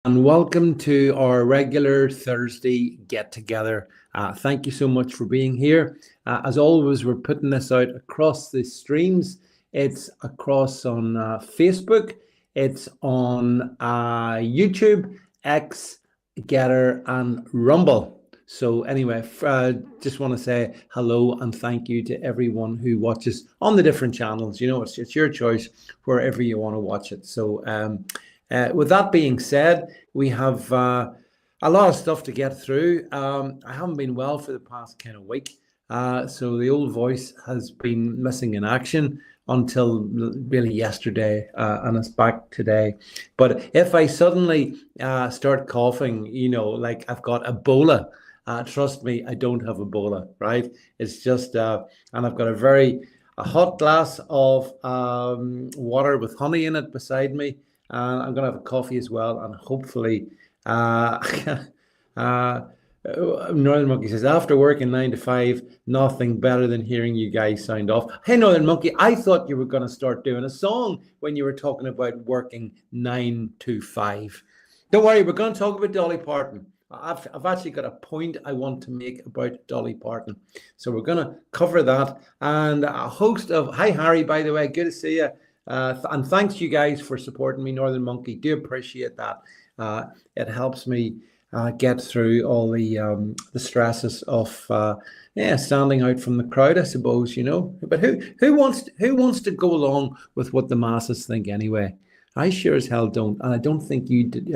and welcome to our regular Thursday get-together. Thank you so much for being here. As always, we're putting this out across the streams. It's across on Facebook, it's on YouTube, X, Getter, and Rumble. So anyway, just want to say hello and thank you to everyone who watches on the different channels. You know, it's your choice wherever you want to watch it. So with that being said, we have a lot of stuff to get through. I haven't been well for the past kind of week. So the old voice has been missing in action until really yesterday, and it's back today. But if I suddenly start coughing, you know, like I've got Ebola, trust me, I don't have Ebola, right? It's just, and I've got a hot glass of water with honey in it beside me. And I'm going to have a coffee as well. And hopefully, Northern Monkey says, after working 9 to 5, nothing better than hearing you guys sound off. Hey, Northern Monkey, I thought you were going to start doing a song when you were talking about working 9 to 5. Don't worry, we're going to talk about Dolly Parton. I've actually got a point I want to make about Dolly Parton. So we're going to cover that. And a host of, hi, Harry, by the way, good to see you. And thanks you guys for supporting me, Northern Monkey. Do appreciate that. It helps me get through all the stresses of standing out from the crowd, I suppose, you know. But who wants to go along with what the masses think anyway? I sure as hell don't, and I don't think you did.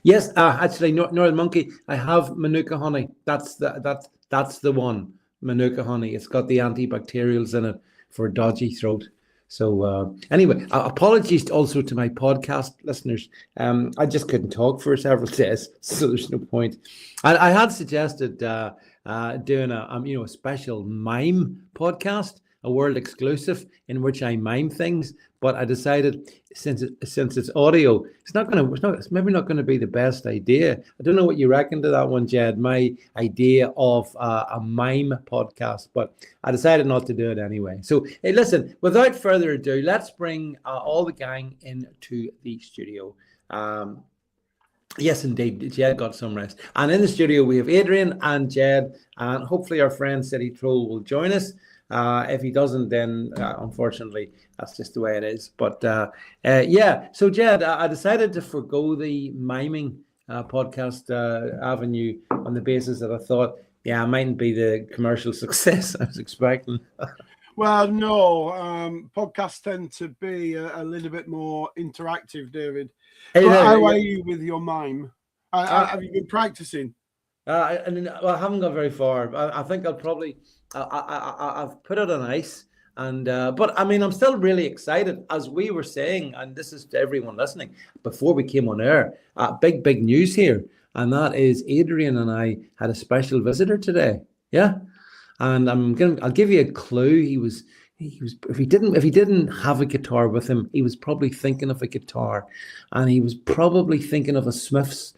Yes, actually, Northern Monkey, I have Manuka honey. That's the one, Manuka honey. It's got the antibacterials in it for dodgy throat. So anyway, apologies also to my podcast listeners. I just couldn't talk for several days, so there's no point. I had suggested doing a special mime podcast, a world exclusive in which I mime things. But I decided since it's audio, it's maybe not going to be the best idea. I don't know what you reckon to that one, Jed. My idea of a mime podcast, but I decided not to do it anyway. So hey, listen, without further ado, let's bring all the gang into the studio. Yes, indeed, Jed got some rest. And in the studio, we have Adrian and Jed, and hopefully our friend City Troll will join us. If he doesn't, then unfortunately, that's just the way it is. But so Jed, I decided to forgo the miming podcast avenue on the basis that I thought, it mightn't be the commercial success I was expecting. Well, no, podcasts tend to be a little bit more interactive, David. How are you with your mime? Have you been practicing? I haven't got very far. I think I'll probably. I've put it on ice, and but I mean, I'm still really excited, as we were saying, and this is to everyone listening. Before we came on air, big news here, and that is Adrian and I had a special visitor today. Yeah, and I'll give you a clue. He was if he didn't have a guitar with him, he was probably thinking of a guitar, and he was probably thinking of a Smith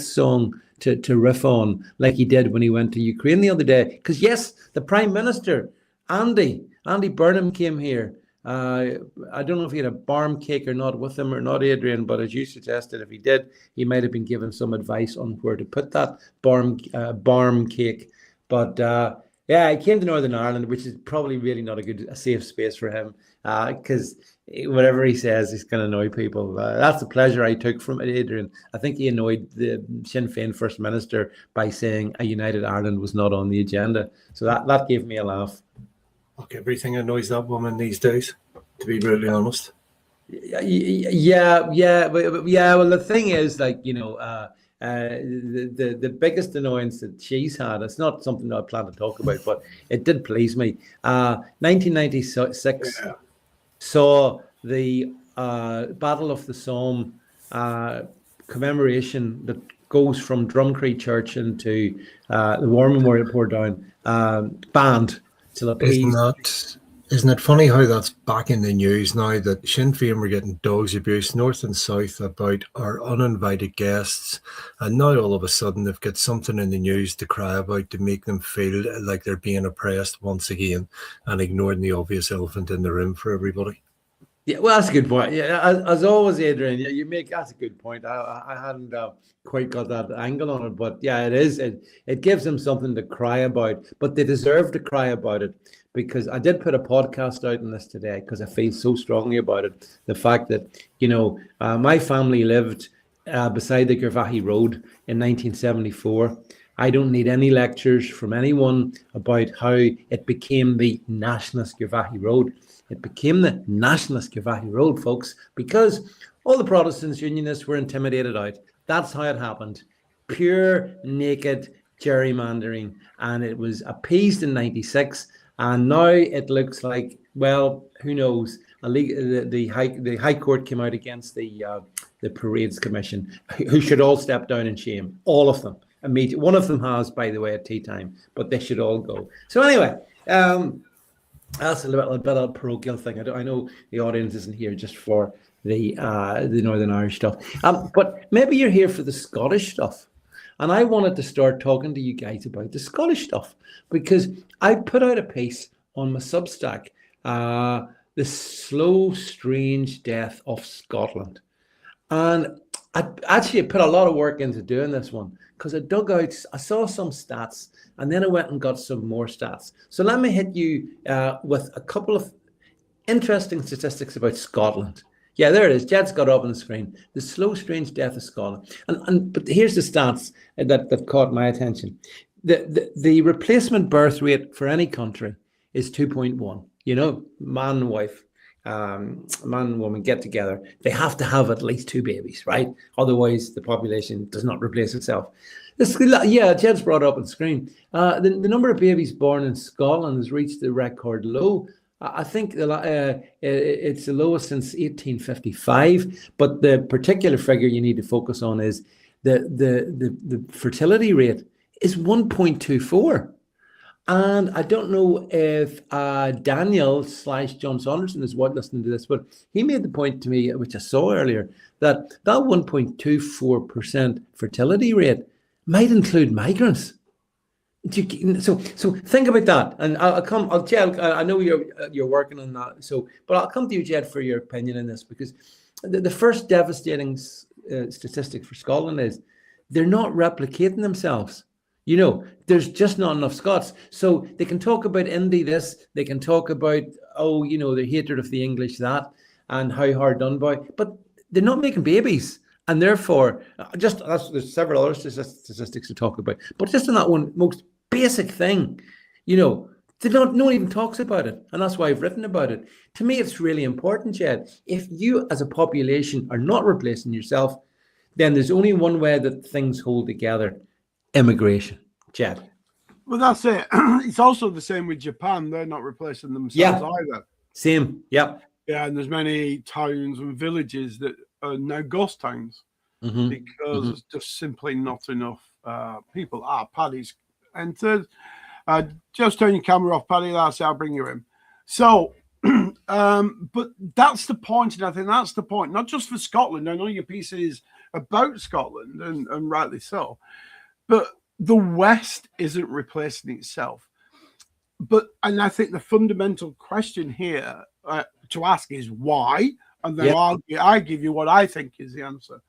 song to riff on, like he did when he went to Ukraine the other day. Because yes, the Prime Minister, Andy Burnham, came here. I don't know if he had a barm cake or not with him or not, Adrian, but as you suggested, if he did, he might have been given some advice on where to put that barm cake. But he came to Northern Ireland, which is probably really not a safe space for him, because whatever he says, he's going to annoy people. That's the pleasure I took from it, Adrian. I think he annoyed the Sinn Féin First Minister by saying a united Ireland was not on the agenda. So that gave me a laugh. Okay, everything annoys that woman these days, to be brutally honest. Yeah. Well, the thing is, like, you know, the biggest annoyance that she's had, it's not something that I plan to talk about, but it did please me. 1996 saw the Battle of the Somme commemoration that goes from Drumcree Church into the War Memorial Portadown banned. Isn't it funny how that's back in the news now, that Sinn Féin were getting dogs abuse north and south about our uninvited guests, and now all of a sudden they've got something in the news to cry about to make them feel like they're being oppressed once again, and ignoring the obvious elephant in the room for everybody. Yeah, well, that's a good point. Yeah, as always, Adrian, you make that's a good point. I hadn't quite got that angle on it, but yeah, it is. It gives them something to cry about, but they deserve to cry about it because I did put a podcast out on this today because I feel so strongly about it. The fact that my family lived beside the Girvahi Road in 1974. I don't need any lectures from anyone about how it became the Nationalist Girvahi Road. It became the Nationalist Girvahi Road, folks, because all the Protestants, Unionists were intimidated out. That's how it happened. Pure, naked gerrymandering. And it was appeased in 96. And now it looks like, well, who knows? The High Court came out against the Parades Commission, who should all step down in shame. All of them. Immediate. One of them has, by the way, at tea time, but they should all go. So anyway, that's a little bit of a parochial thing. I know the audience isn't here just for the Northern Irish stuff, but maybe you're here for the Scottish stuff. And I wanted to start talking to you guys about the Scottish stuff because I put out a piece on my Substack, The Slow, Strange Death of Scotland. And I actually put a lot of work into doing this one because I saw some stats and then I went and got some more stats. So let me hit you with a couple of interesting statistics about Scotland. Yeah, there it is. Jed's got up on the screen. The Slow, Strange Death of Scotland. But here's the stats that caught my attention. The replacement birth rate for any country is 2.1. Man and wife. Man and woman get together, they have to have at least 2 babies, right? Otherwise, the population does not replace itself. Jed's brought up on screen. The number of babies born in Scotland has reached the record low. I think it's the lowest since 1855. But the particular figure you need to focus on is the fertility rate is 1.24. And I don't know if Daniel / John Saunderson is listening to this, but he made the point to me, which I saw earlier, that 1.24% fertility rate might include migrants. So think about that, and Jed, I know you're working on that. But I'll come to you, Jed, for your opinion on this because the first devastating statistic for Scotland is they're not replicating themselves. There's just not enough Scots. So they can talk about Indy this, they can talk about, the hatred of the English that, and how hard done by, but they're not making babies. And therefore, there's several other statistics to talk about, but just on that one most basic thing, no one even talks about it. And that's why I've written about it. To me, it's really important, Jed. If you as a population are not replacing yourself, then there's only one way that things hold together. Immigration. Jed. Well, that's it. It's also the same with Japan. They're not replacing themselves either. Same. Yeah. Yeah, and there's many towns and villages that are now ghost towns because there's just simply not enough people. Paddy's entered. Just turn your camera off, Paddy. That's it. I'll bring you in. So, but that's the point, and I think that's the point. Not just for Scotland. I know your piece is about Scotland, and rightly so. But the West isn't replacing itself. And I think the fundamental question here to ask is why? And then I give you what I think is the answer.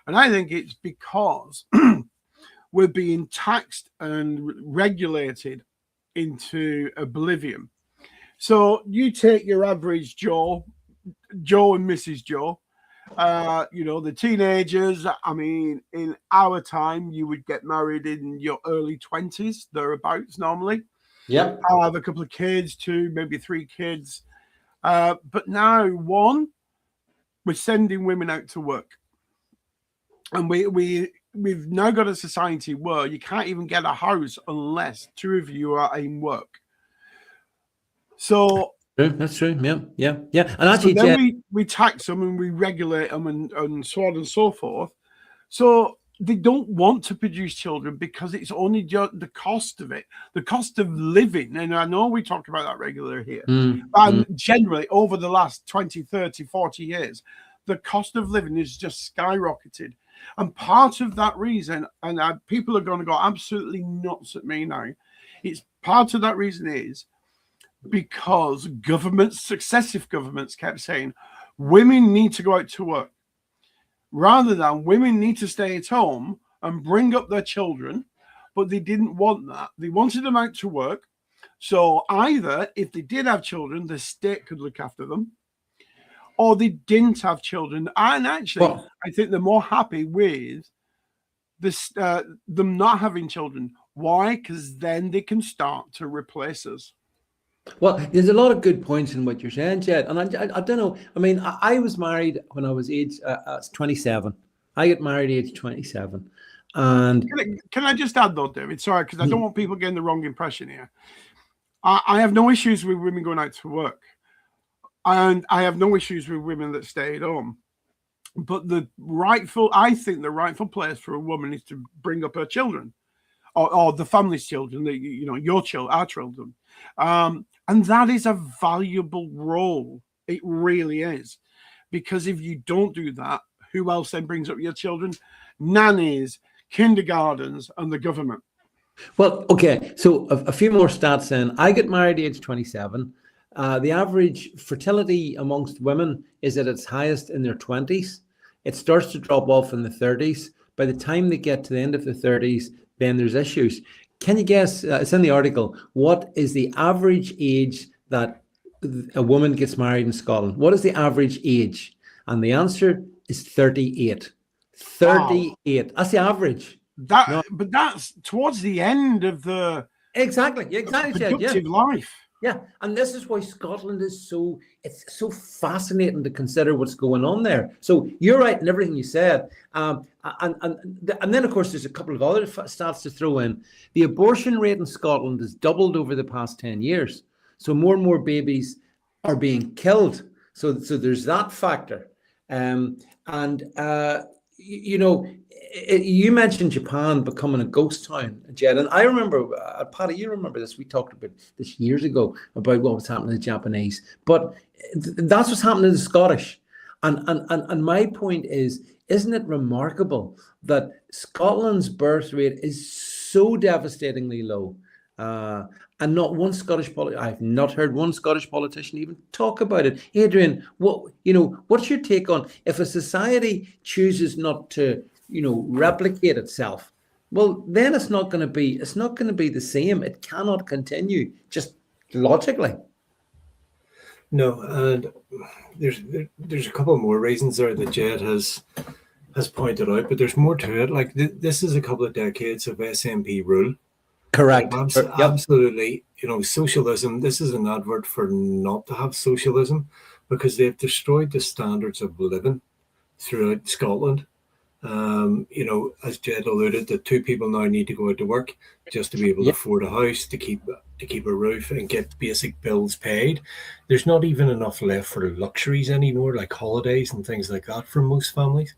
And I think it's because we're being taxed and regulated into oblivion. So you take your average Joe and Mrs. Joe. The teenagers, in our time, you would get married in your early 20s, thereabouts normally. Yeah. Have a couple of kids, 2, maybe 3 kids. But now, we're sending women out to work. And we've now got a society where you can't even get a house unless 2 of you are in work. So... That's true. Yeah. And actually, so then we tax them and we regulate them and so on and so forth. So they don't want to produce children because it's only just the cost of it, the cost of living. And I know we talk about that regularly here. And generally, over the last 20, 30, 40 years, the cost of living is just skyrocketed. And part of that reason, and people are going to go absolutely nuts at me now, it's part of that reason is because successive governments kept saying women need to go out to work rather than women need to stay at home and bring up their children. But they didn't want that. They wanted them out to work. So either if they did have children, the state could look after them, or they didn't have children. And actually, I think they're more happy with this them not having children. Why? Because then they can start to replace us. Well, there's a lot of good points in what you're saying, Jed. And I don't know. I mean, I was married when I was 27. I got married age 27. And can I just add though, David? Sorry, because I don't want people getting the wrong impression here. I have no issues with women going out to work, and I have no issues with women that stay at home. But I think the rightful place for a woman is to bring up her children, or the family's children, your children, our children, and that is a valuable role. It really is, because if you don't do that, who else then brings up your children? Nannies, kindergartens, and the government. Well, okay, so a few more stats then. I get married age 27. The average fertility amongst women is at its highest in their 20s. It starts to drop off in the 30s. By the time they get to the end of the 30s, then there's issues. Can you guess, it's in the article, what is the average age that a woman gets married in Scotland? What is the average age? And the answer is 38. 38. Wow. That's the average. But that's towards the end of the productive life. Yeah, and this is why Scotland is it's so fascinating to consider what's going on there. So you're right in everything you said, and then of course there's a couple of other stats to throw in. The abortion rate in Scotland has doubled over the past 10 years. So more and more babies are being killed. So there's that factor, you mentioned Japan becoming a ghost town, Jed, and I remember, Paddy, you remember this, we talked about this years ago, about what was happening to the Japanese, but that's what's happening to the Scottish. And my point is, isn't it remarkable that Scotland's birth rate is so devastatingly low, and not one I've not heard one Scottish politician even talk about it. Adrian, what's your take on if a society chooses not to, replicate itself? Well, then it's not going to be the same. It cannot continue, just logically. No, and there's a couple more reasons there that Jed has pointed out, but there's more to it. Like this is a couple of decades of SNP rule. Correct. Absolutely. Socialism, this is an advert for not to have socialism, because they've destroyed the standards of living throughout Scotland. As Jed alluded, that two people now need to go out to work just to be able to afford a house, to keep a roof and get basic bills paid. There's not even enough left for luxuries anymore, like holidays and things like that for most families.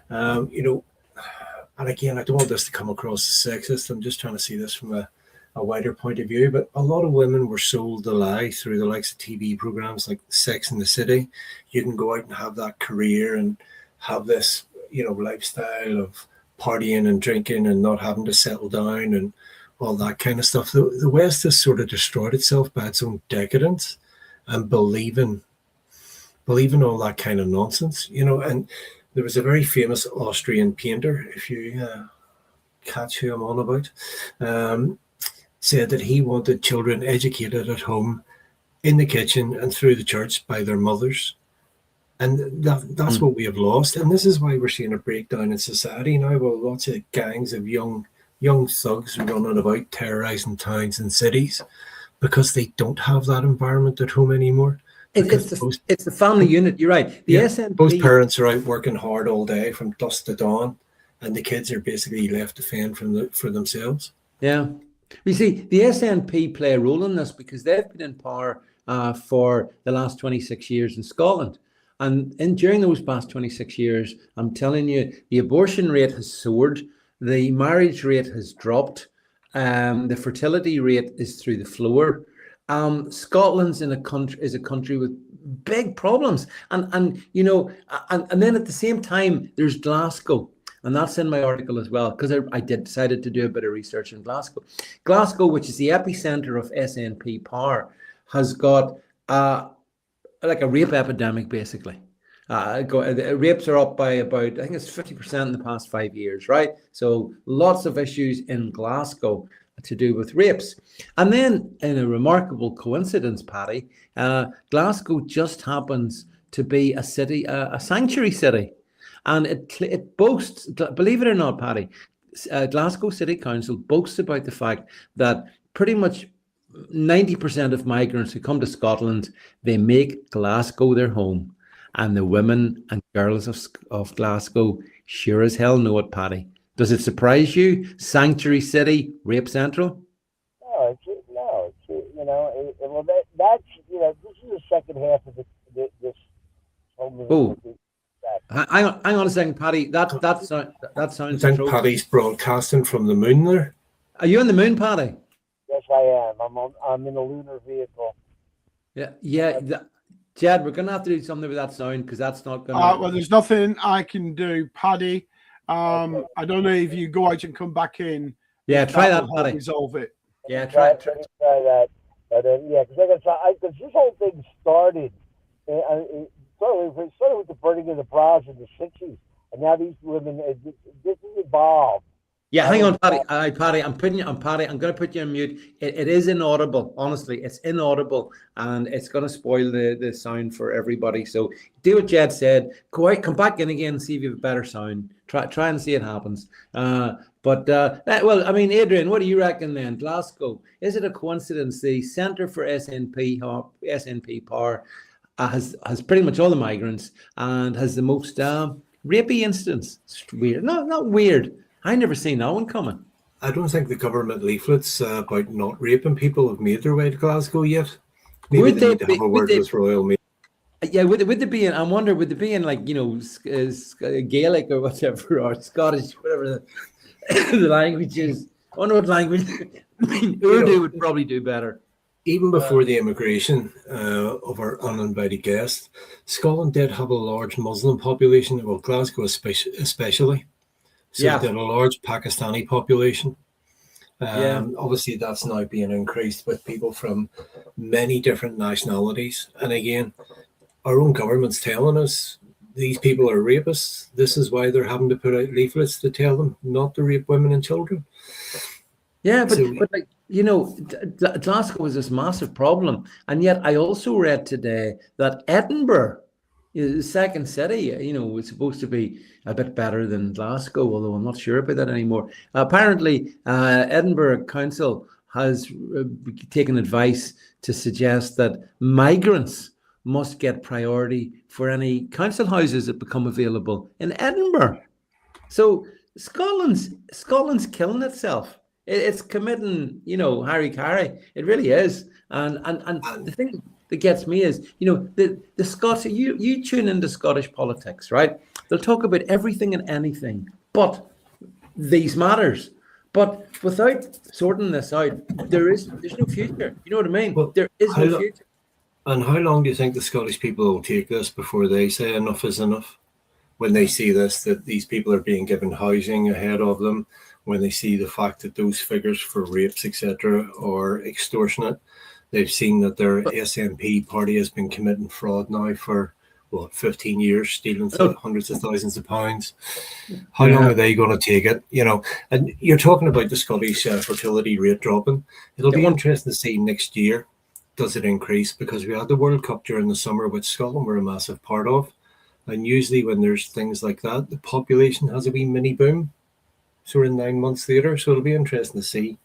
And again, I don't want this to come across as sexist. I'm just trying to see this from a wider point of view. But a lot of women were sold the lie through the likes of TV programs like Sex and the City. You can go out and have that career and have this, lifestyle of partying and drinking and not having to settle down and all that kind of stuff. The West has sort of destroyed itself by its own decadence and believing all that kind of nonsense, and there was a very famous Austrian painter, if you catch who I'm on about, said that he wanted children educated at home, in the kitchen and through the church by their mothers. And that's what we have lost. And this is why we're seeing a breakdown in society now. Well, lots of gangs of young thugs running about terrorizing towns and cities because they don't have that environment at home anymore. It's the family unit. You're right. The SNP, both parents are out working hard all day from dusk to dawn, and the kids are basically left to fend for themselves. Yeah, you see, the SNP play a role in this because they've been in power for the last 26 years in Scotland, and during those past 26 years, I'm telling you, the abortion rate has soared, the marriage rate has dropped, the fertility rate is through the floor. Scotland's is a country with big problems, and then at the same time there's Glasgow, and that's in my article as well because I decided to do a bit of research in Glasgow. Glasgow, which is the epicenter of SNP power, has got like a rape epidemic, basically. Rapes are up by about, I think it's 50% in the past 5 years, right? So lots of issues in Glasgow to do with rapes. And then, in a remarkable coincidence, Paddy, Glasgow just happens to be a city, a sanctuary city. And it boasts, believe it or not, Paddy, Glasgow City Council boasts about the fact that pretty much 90% of migrants who come to Scotland, they make Glasgow their home. And the women and girls of Glasgow sure as hell know it, Paddy. Does it surprise you? Sanctuary city, rape central? No, well, that's, this is the second half of this whole movie. Hang on a second, Paddy. That sounds. I think Paddy's broadcasting from the moon there. Are you on the moon, Paddy? Yes, I am. I'm in a lunar vehicle. Yeah. Jed, we're gonna have to do something with that sound because that's not gonna. Well, there's nothing I can do, Paddy. I don't know if you go out and come back in. Yeah, try that, Paddy. Resolve it. Yeah, try that. But because this whole thing started. It started with the burning of the bras in the 60s, and now these women. This is evolved. Yeah, hang on, Paddy. Paddy, I'm going to put you on mute. It is inaudible. Honestly, it's inaudible, and it's going to spoil the sound for everybody. So do what Jed said. Go out, come back in again, and see if you have a better sound. Try and see it happens. Well, I mean, Adrian, what do you reckon then? Glasgow, is it a coincidence the Centre for SNP power has pretty much all the migrants and has the most rapey incidents? It's weird. No, not weird. I never seen that one coming. I don't think the government leaflets about not raping people have made their way to Glasgow yet. Maybe they need to have a word with Royal Mail. Yeah, would there be in, I wonder, would there be in like, Gaelic or whatever, or Scottish, whatever the language is. I wonder what language. I mean, Urdu would probably do better. Even before the immigration of our uninvited guests, Scotland did have a large Muslim population, well, Glasgow especially. So they had a large Pakistani population. Obviously, that's now being increased with people from many different nationalities. And again, our own government's telling us these people are rapists. This is why they're having to put out leaflets to tell them not to rape women and children. Yeah, but like, Glasgow is this massive problem. And yet I also read today that Edinburgh, the second city, it's supposed to be a bit better than Glasgow, although I'm not sure about that anymore. Apparently, Edinburgh Council has taken advice to suggest that migrants must get priority for any council houses that become available in Edinburgh. So Scotland's killing itself. It's committing, Harry Carey. It really is. And the thing that gets me is, the Scots, you tune into Scottish politics, right? They'll talk about everything and anything, but these matters. But without sorting this out, there's no future. You know what I mean? Well, there is no future. And how long do you think the Scottish people will take this before they say enough is enough? When they see this, that these people are being given housing ahead of them, when they see the fact that those figures for rapes, etc., are extortionate, they've seen that their SNP party has been committing fraud now for 15 years, stealing hundreds of thousands of pounds. How long are they going to take it? And you're talking about the Scottish fertility rate dropping. It'll be interesting to see next year, does it increase? Because we had the World Cup during the summer, which Scotland were a massive part of. And usually when there's things like that, the population has a wee mini boom. So we're 9 months later. So it'll be interesting to see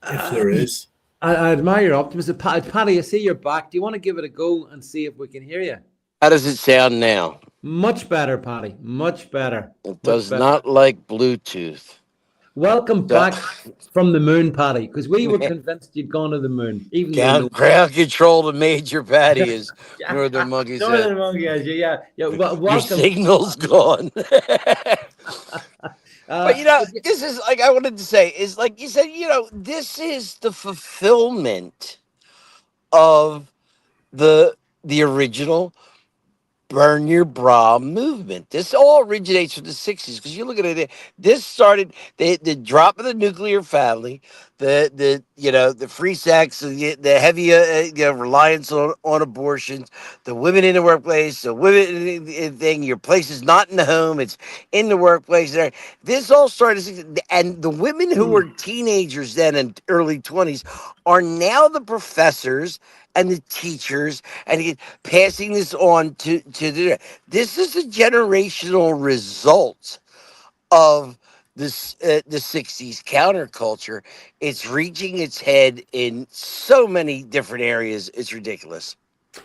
if there is. I admire your optimism. Paddy, I see you're back. Do you want to give it a go and see if we can hear you? How does it sound now? Much better, Paddy. Much better. It does not like Bluetooth. Welcome back from the moon, Paddy, because we were convinced you'd gone to the moon. Even ground control to Major Paddy is Northern Monkey said. Northern Monkey, yeah. Welcome. Your signal's gone. But this is like I wanted to say is like you said, this is the fulfillment of the original burn your bra movement. This all originates from the 60s, because you look at it, this started the drop of the nuclear family, the free sex, the heavy reliance on abortions, the women in the workplace, the women thing. Your place is not in the home, it's in the workplace. There, this all started, and the women who were teenagers then and early 20s are now the professors and the teachers, and passing this on to this is a generational result of this the 60s counterculture. It's reaching its head in so many different areas. It's ridiculous.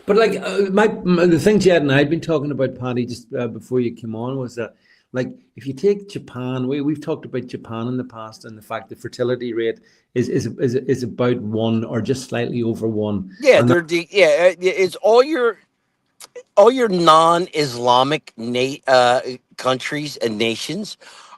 But like the thing Jed and I had been talking about, Paddy, just before you came on, was that, like, if you take Japan, we've talked about Japan in the past, and the fact the fertility rate is about 1 or just slightly over 1. Yeah, And it's all your non-Islamic countries and nations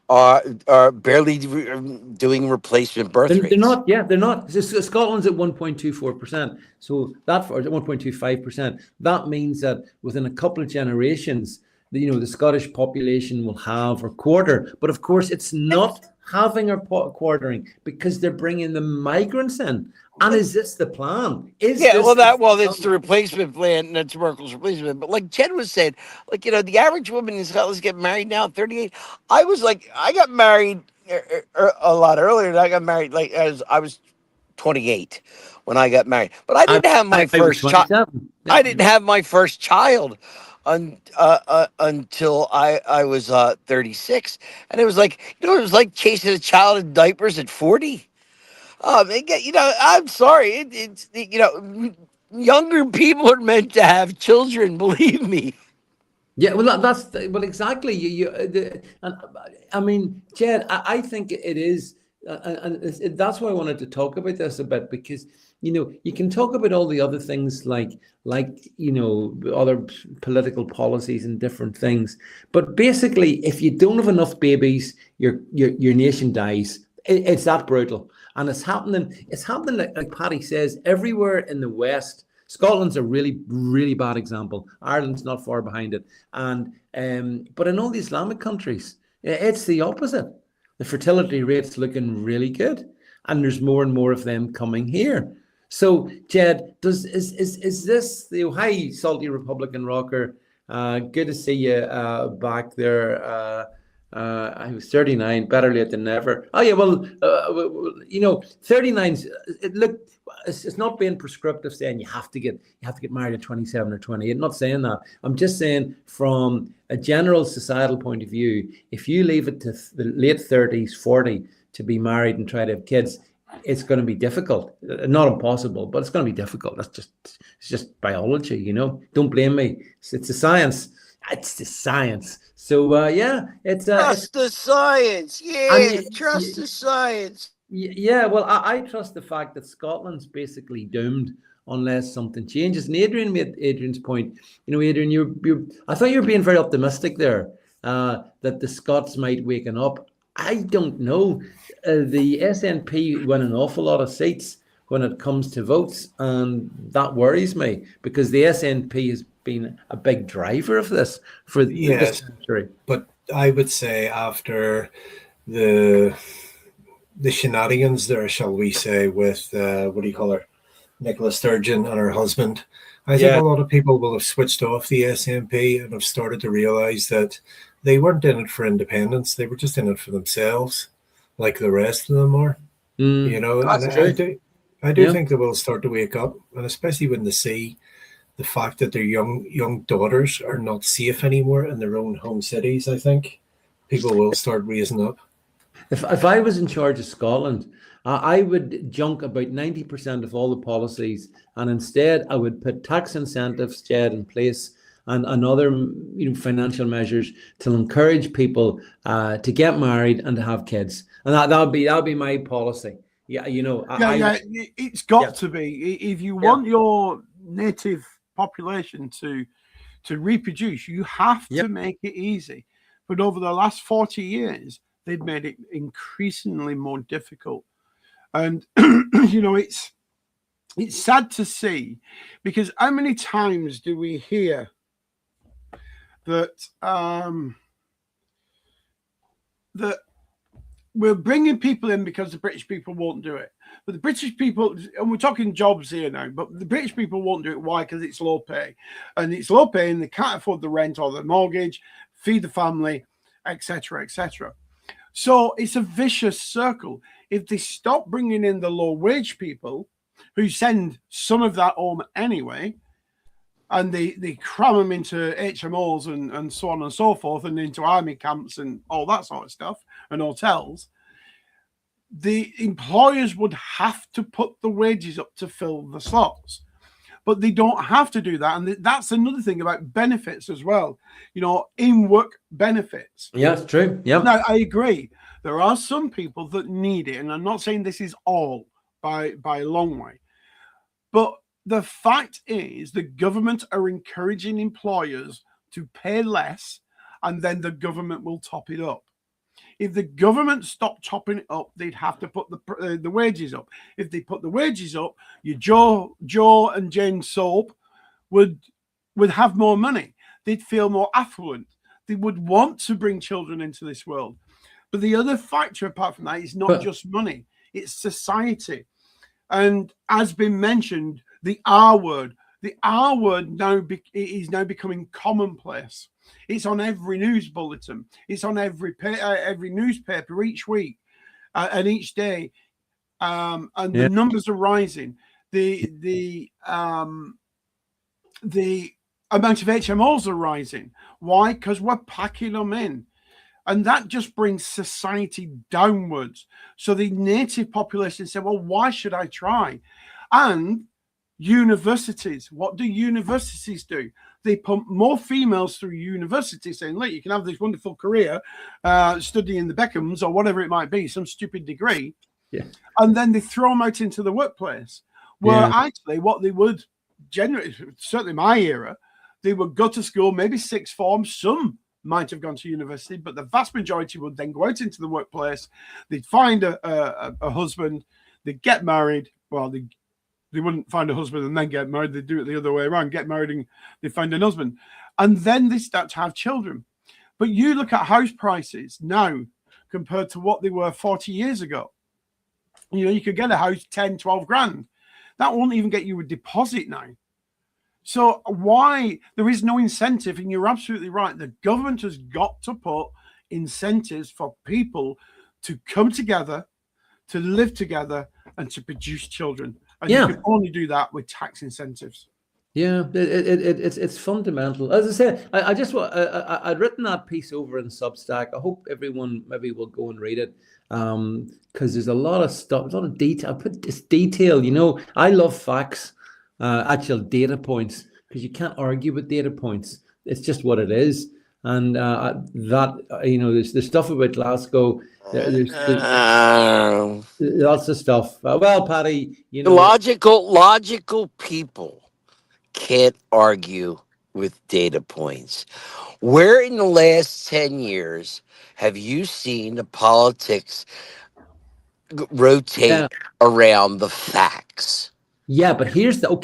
are barely doing replacement birth rates. they're not. Yeah, they're not. Scotland's at 1.24%. So that, or 1.25%. That means that within a couple of generations, the Scottish population will have or quarter. But of course, it's not having or quartering, because they're bringing the migrants in. And is this the plan? It's the replacement plan. That's Merkel's replacement. But like Jen was saying, like, the average woman in Scotland get married now at 38. I got married a lot earlier. And I got married I was 28 when I got married. But I didn't have my first child. I didn't have my first child until I was 36, and it was like chasing a child in diapers at 40. I'm sorry. It's younger people are meant to have children. Believe me. Yeah, well, exactly. I mean, Jed, I think it is, and that's why I wanted to talk about this a bit, because you can talk about all the other things like other political policies and different things, but basically, if you don't have enough babies, your nation dies. It's that brutal. And it's happening like Paddy says, everywhere in the West. Scotland's a really, really bad example. Ireland's not far behind it. And but in all the Islamic countries, it's the opposite. The fertility rate's looking really good, and there's more and more of them coming here. So, Jed, is this the hi salty Republican rocker? Good to see you back there. I was 39, better late than never. Oh yeah, well, 39's look. It's not being prescriptive saying you have to get married at 27 or 28. I'm not saying that. I'm just saying from a general societal point of view, if you leave it to the late 30s, 40 to be married and try to have kids, it's going to be difficult. Not impossible, but it's going to be difficult. It's just biology, Don't blame me. It's a science. It's the science. So it's trust the science. Yeah, trust the science. Yeah, well, I trust the fact that Scotland's basically doomed unless something changes. And Adrian made Adrian's point. Adrian, I thought you were being very optimistic there, that the Scots might waken up. I don't know. The SNP win an awful lot of seats when it comes to votes, and that worries me, because the SNP has been a big driver of this for this century. But I would say after the shenanigans there, shall we say, with what do you call her, Nicola Sturgeon and her husband, I think a lot of people will have switched off the SNP and have started to realise that they weren't in it for independence; they were just in it for themselves, like the rest of them are. I do think they will start to wake up, and especially when they see the fact that their young daughters are not safe anymore in their own home cities. I think people will start raising up. If I was in charge of Scotland, I would junk about 90% of all the policies, and instead I would put tax incentives, Jed, in place, and other financial measures to encourage people to get married and to have kids, and that'll be my policy. It's got to be. If you want your native population to reproduce, you have to make it easy. But over the last 40 years, they've made it increasingly more difficult. And it's sad to see, because how many times do we hear that that we're bringing people in because the British people won't do it. But the British people, and we're talking jobs here now, but the British people won't do it. Why? Because it's low pay. And it's low pay and they can't afford the rent or the mortgage, feed the family, etc., etc. So it's a vicious circle. If they stop bringing in the low wage people who send some of that home anyway, and they cram them into HMOs and so on and so forth, and into army camps and all that sort of stuff, and hotels, the employers would have to put the wages up to fill the slots. But they don't have to do that. And that's another thing about benefits as well. You know, in-work benefits. Yeah, it's true. Yeah. Now, I agree. There are some people that need it. And I'm not saying this is all by a long way. But the fact is the government are encouraging employers to pay less, and then the government will top it up. If the government stopped chopping it up, they'd have to put the wages up. If they put the wages up, your Joe and Jane Soap would have more money. They'd feel more affluent. They would want to bring children into this world. But the other factor apart from that is not just money. It's society. And as been mentioned, the R word is now becoming commonplace. It's on every news bulletin. It's on every newspaper each week and each day, and the numbers are rising. The amount of HMOs are rising. Why? Because we're packing them in, and that just brings society downwards. So the native population said, "Well, why should I try?" And universities, what do universities do? They pump more females through university, saying, look, you can have this wonderful career studying the Beckhams or whatever it might be, some stupid degree. Yeah. And then they throw them out into the workplace. Where actually what they would generally, certainly my era, they would go to school, maybe sixth form, some might have gone to university, but the vast majority would then go out into the workplace. They'd find a husband, they'd get married. Well, they wouldn't find a husband and then get married. They do it the other way around, get married and they find an husband. And then they start to have children. But you look at house prices now compared to what they were 40 years ago. You know, you could get a house 10, 12 grand. That won't even get you a deposit now. So why? There is no incentive, and you're absolutely right. The government has got to put incentives for people to come together, to live together, and to produce children. And you can only do that with tax incentives. Yeah, it's fundamental. As I said, I'd written that piece over in Substack. I hope everyone maybe will go and read it, because there's a lot of stuff, a lot of detail. I put this detail. You know, I love facts, actual data points, because you can't argue with data points. It's just what it is. And that, you know, there's stuff about Glasgow. There's lots of stuff. Well, Paddy, you know, logical people can't argue with data points. Where in the last 10 years have you seen the politics rotate around the facts? Yeah, but here's no,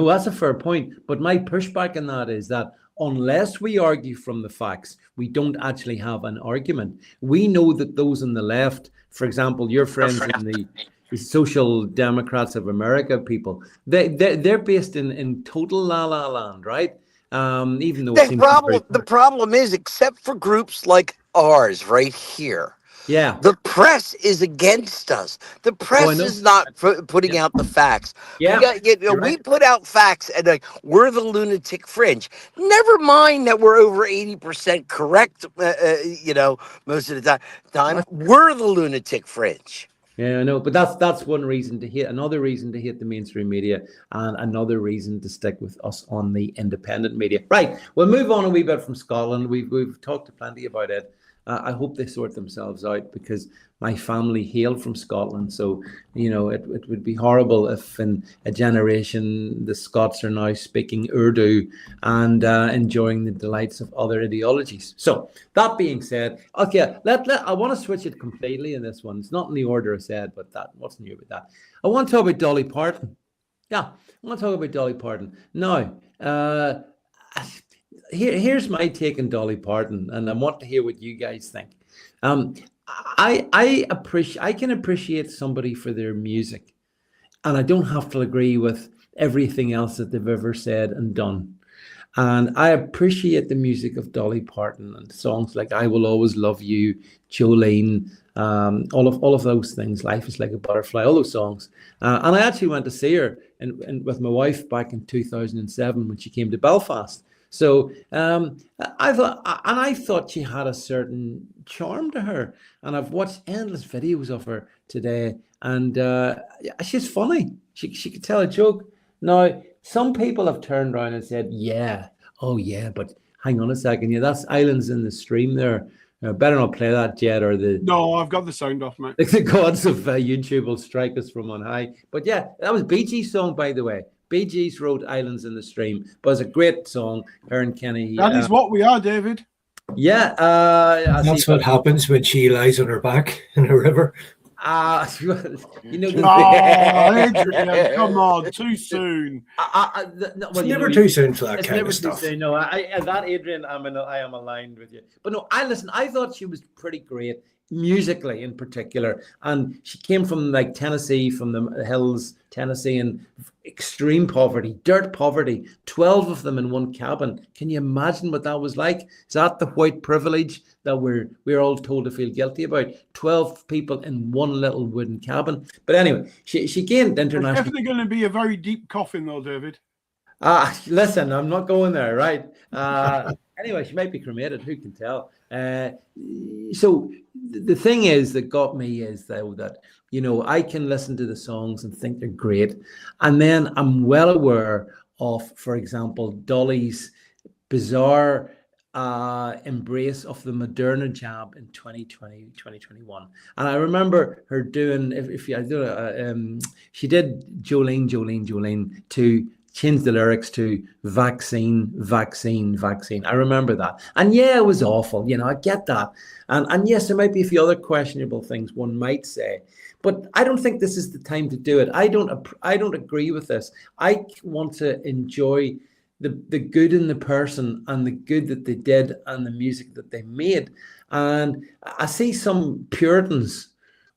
that's a fair point. But my pushback on that is that unless we argue from the facts, we don't actually have an argument. We know that those on the left, for example, your friends in the Social Democrats of America people, they're based in total la land, right? Even though the problem is, except for groups like ours right here, the press is against us. The press is not putting out the facts. We put out facts, and we're the lunatic fringe. Never mind that we're over 80% correct. Most of the time we're the lunatic fringe. Yeah, I know, but that's one reason to hate. Another reason to hate the mainstream media, and another reason to stick with us on the independent media. Right, we'll move on a wee bit from Scotland. We've talked plenty about it. I hope they sort themselves out, because my family hail from Scotland. So, you know, it would be horrible if in a generation the Scots are now speaking Urdu and enjoying the delights of other ideologies. So that being said, okay, I want to switch it completely in this one. It's not in the order I said, but what's new with that? I want to talk about Dolly Parton. Yeah, I want to talk about Dolly Parton. Now, here's my take on Dolly Parton, and I want to hear what you guys think. I can appreciate somebody for their music, and I don't have to agree with everything else that they've ever said and done. And I appreciate the music of Dolly Parton and songs like "I Will Always Love You," Jolene, all of those things. "Life Is Like a Butterfly," all those songs. And I actually went to see her and with my wife back in 2007 when she came to Belfast. So I thought she had a certain charm to her, and I've watched endless videos of her today, and she's funny. She could tell a joke. Now, some people have turned around and said, "Yeah, oh yeah, but hang on a second, yeah, that's Islands in the Stream there. Better not play that yet, or No, I've got the sound off, mate. the gods of YouTube will strike us from on high." But yeah, that was Bee Gees' song, by the way. Bee Gees wrote "Islands in the Stream," but it's a great song. Her and Kenny. That is what we are, David. Yeah, That's what happens when she lies on her back in a river. you know, Adrian, come on, too soon. It's never too soon for that kind of stuff. Soon, no, that Adrian, I am aligned with you. But no, I thought she was pretty great musically in particular, and she came from like Tennessee, from the hills, Tennessee, and extreme poverty, dirt poverty, 12 of them in one cabin. Can you imagine what that was like? Is that the white privilege that we're all told to feel guilty about? 12 people in one little wooden cabin. But anyway, she gained international. It's definitely going to be a very deep coffin, though, David. Listen, I'm not going there, right? Anyway, she might be cremated. Who can tell? So the thing is that got me is though that, you know, I can listen to the songs and think they're great, and then I'm well aware of, for example, Dolly's bizarre embrace of the Moderna jab in 2020, 2021. And I remember her doing, she did Jolene to change the lyrics to vaccine. I remember that. And yeah, it was awful. You know, I get that. And yes, there might be a few other questionable things one might say, but I don't think this is the time to do it. I don't agree with this. I want to enjoy the good in the person and the good that they did and the music that they made. And I see some Puritans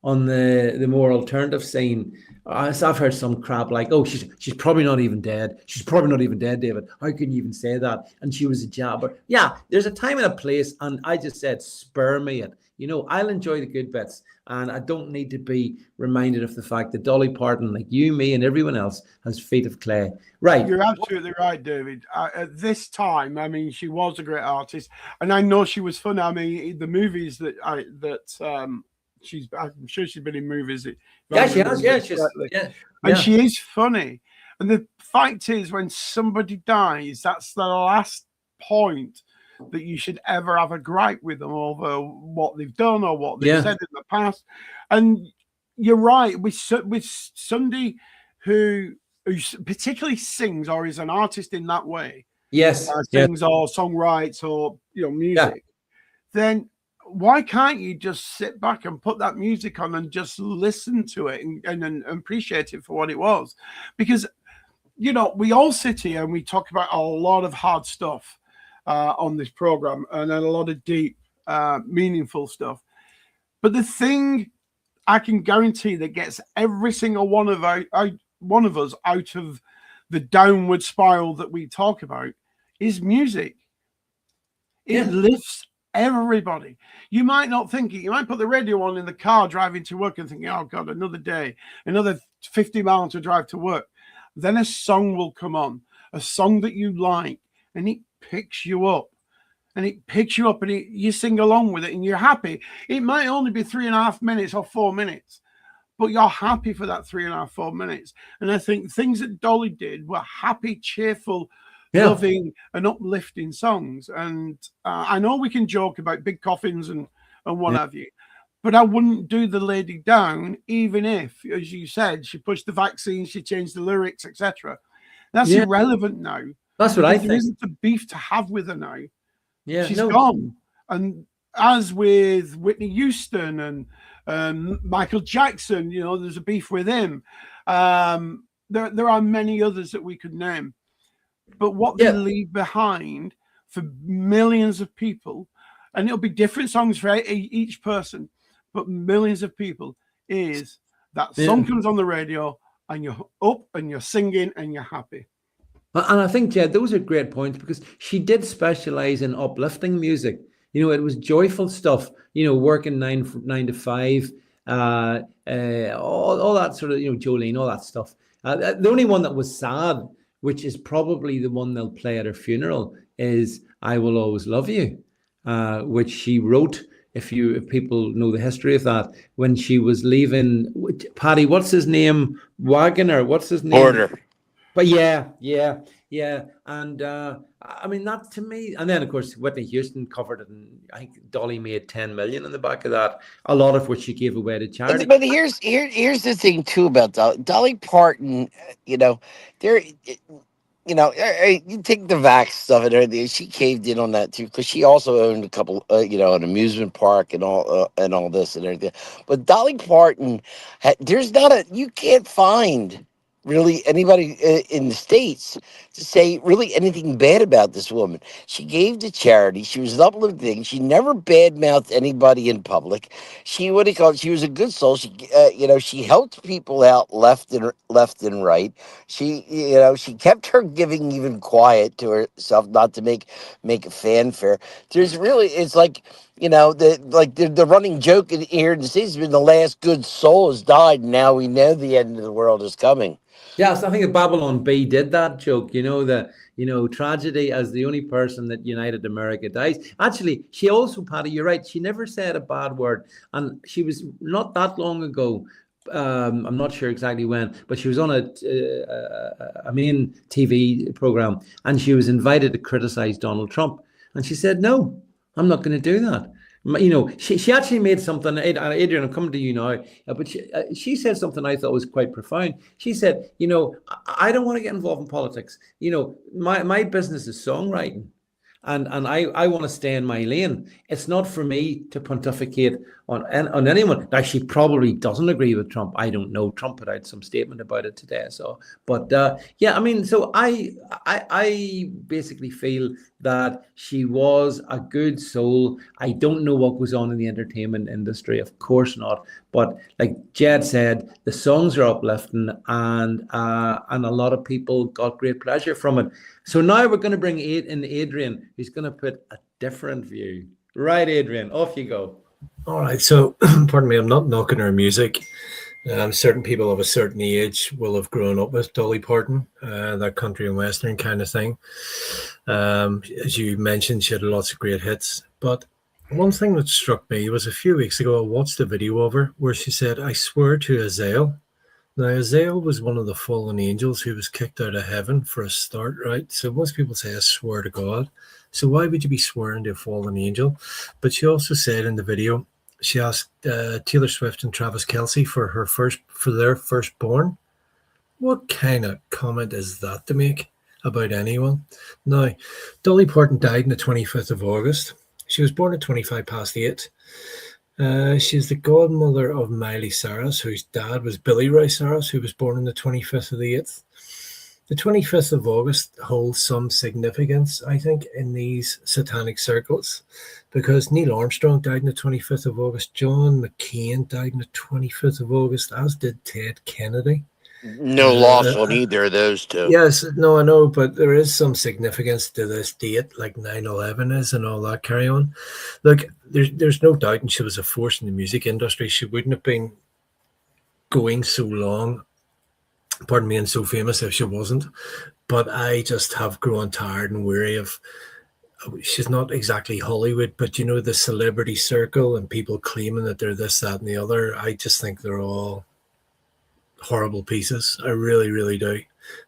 on the more alternative scene. I've heard some crap like, "Oh, she's probably not even dead. She's probably not even dead, David. How can you even say that? And she was a jabber." Yeah, there's a time and a place, and I just said, spare me it. You know, I'll enjoy the good bits, and I don't need to be reminded of the fact that Dolly Parton, like you, me, and everyone else, has feet of clay. Right. You're absolutely right, David. At this time, I mean, she was a great artist, and I know she was fun. I mean, the movies I'm sure she's been in movies. Yeah, she has. And she is funny. And the fact is, when somebody dies, that's the last point that you should ever have a gripe with them over what they've done or what they've said in the past. And you're right, with somebody who particularly sings or is an artist in that way, sings or songwrites or music, then why can't you just sit back and put that music on and just listen to it and appreciate it for what it was? Because, you know, we all sit here and we talk about a lot of hard stuff on this program and a lot of deep, meaningful stuff. But the thing I can guarantee that gets every single one of us out of the downward spiral that we talk about is music. It lifts everybody. You might not think it. You might put the radio on in the car driving to work and thinking, "Oh God, another day, another 50 miles to drive to work." Then a song will come on, a song that you like, and it picks you up. And you sing along with it and you're happy. It might only be 3.5 minutes or 4 minutes, but you're happy for that 3.5, 4 minutes. And I think things that Dolly did were happy, cheerful, loving and uplifting songs. And I know we can joke about big coffins and what have you, but I wouldn't do the lady down, even if, as you said, she pushed the vaccine, she changed the lyrics, etc. That's irrelevant now. That's what I think. There isn't a beef to have with her now. Yeah, she's gone. And as with Whitney Houston and Michael Jackson, you know, there's a beef with him. There are many others that we could name. But what they leave behind for millions of people, and it'll be different songs for each person, but millions of people, is that song comes on the radio and you're up and you're singing and you're happy. And I think, Jed, those are great points, because she did specialize in uplifting music. You know, it was joyful stuff, you know, working 9 to 5, all that sort of, you know, Jolene, all that stuff. The only one that was sad, which is probably the one they'll play at her funeral, is I Will Always Love You, which she wrote, if people know the history of that, when she was leaving. Paddy, what's his name? Wagner, what's his name? Porter. But yeah. And I mean, that to me, and then of course Whitney Houston covered it, and I think Dolly made 10 million in the back of that, a lot of which she gave away to charity. But here's the thing too about Dolly Parton. You know, you take the vax stuff and everything. She caved in on that too, because she also owned a couple, an amusement park and all this and everything. But Dolly Parton, you can't find really anybody in the States to say really anything bad about this woman. She gave to charity. She was an uplifting. She never badmouthed anybody in public. She she was a good soul. She she helped people out left and right. She kept her giving even quiet to herself, not to make a fanfare. It's like, the running joke here in the States has been the last good soul has died, and now we know the end of the world is coming. Yes, I think Babylon Bee did that joke, tragedy as the only person that united America dies. Actually, she also, Patty, you're right, she never said a bad word. And she was not that long ago, I'm not sure exactly when, but she was on a main TV program, and she was invited to criticize Donald Trump. And she said, no, I'm not going to do that. She actually made something, Adrian, I'm coming to you now, but she said something I thought was quite profound. She said, I don't want to get involved in politics. My business is songwriting, and I want to stay in my lane. It's not for me to pontificate on anyone. Now, she probably doesn't agree with Trump. I don't know. Trump put out some statement about it today. So I basically feel that she was a good soul. I don't know what goes on in the entertainment industry, of course not. But like Jed said, the songs are uplifting, and a lot of people got great pleasure from it. So now we're going to bring in Adrian, who's going to put a different view. Right, Adrian, off you go. All right, so pardon me, I'm not knocking her music. Certain people of a certain age will have grown up with Dolly Parton, that country and western kind of thing. As you mentioned, she had lots of great hits. But one thing that struck me was a few weeks ago, I watched a video of her where she said, I swear to Azael. Now, Azael was one of the fallen angels who was kicked out of heaven for a start, right? So most people say, I swear to God. So why would you be swearing to a fallen angel? But she also said in the video, she asked Taylor Swift and Travis Kelce for their firstborn. What kind of comment is that to make about anyone? Now, Dolly Parton died on the 25th of August. She was born at 25 past 8. She's the godmother of Miley Cyrus, whose dad was Billy Ray Cyrus, who was born on the 25th of the 8th. The 25th of August holds some significance, I think, in these satanic circles, because Neil Armstrong died on the 25th of August, John McCain died on the 25th of August, as did Ted Kennedy. No loss on either of those two. Yes, no, I know, but there is some significance to this date, like 9/11 is and all that carry on. Look, there's no doubt, and she was a force in the music industry. She wouldn't have been going so long, pardon me, and so famous if she wasn't. But I just have grown tired and weary of, she's not exactly Hollywood, but the celebrity circle and people claiming that they're this, that, and the other. I just think they're all horrible pieces. I really, really do.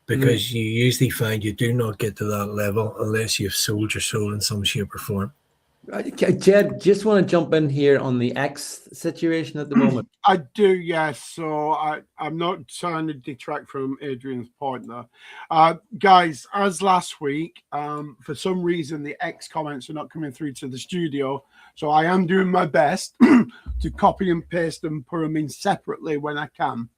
Because you usually find you do not get to that level unless you've sold your soul in some shape or form. Jed, just want to jump in here on the X situation at the moment. I do, yes. So I'm not trying to detract from Adrian's point there. Guys, as last week, for some reason, the X comments are not coming through to the studio. So I am doing my best to copy and paste and put them in separately when I can.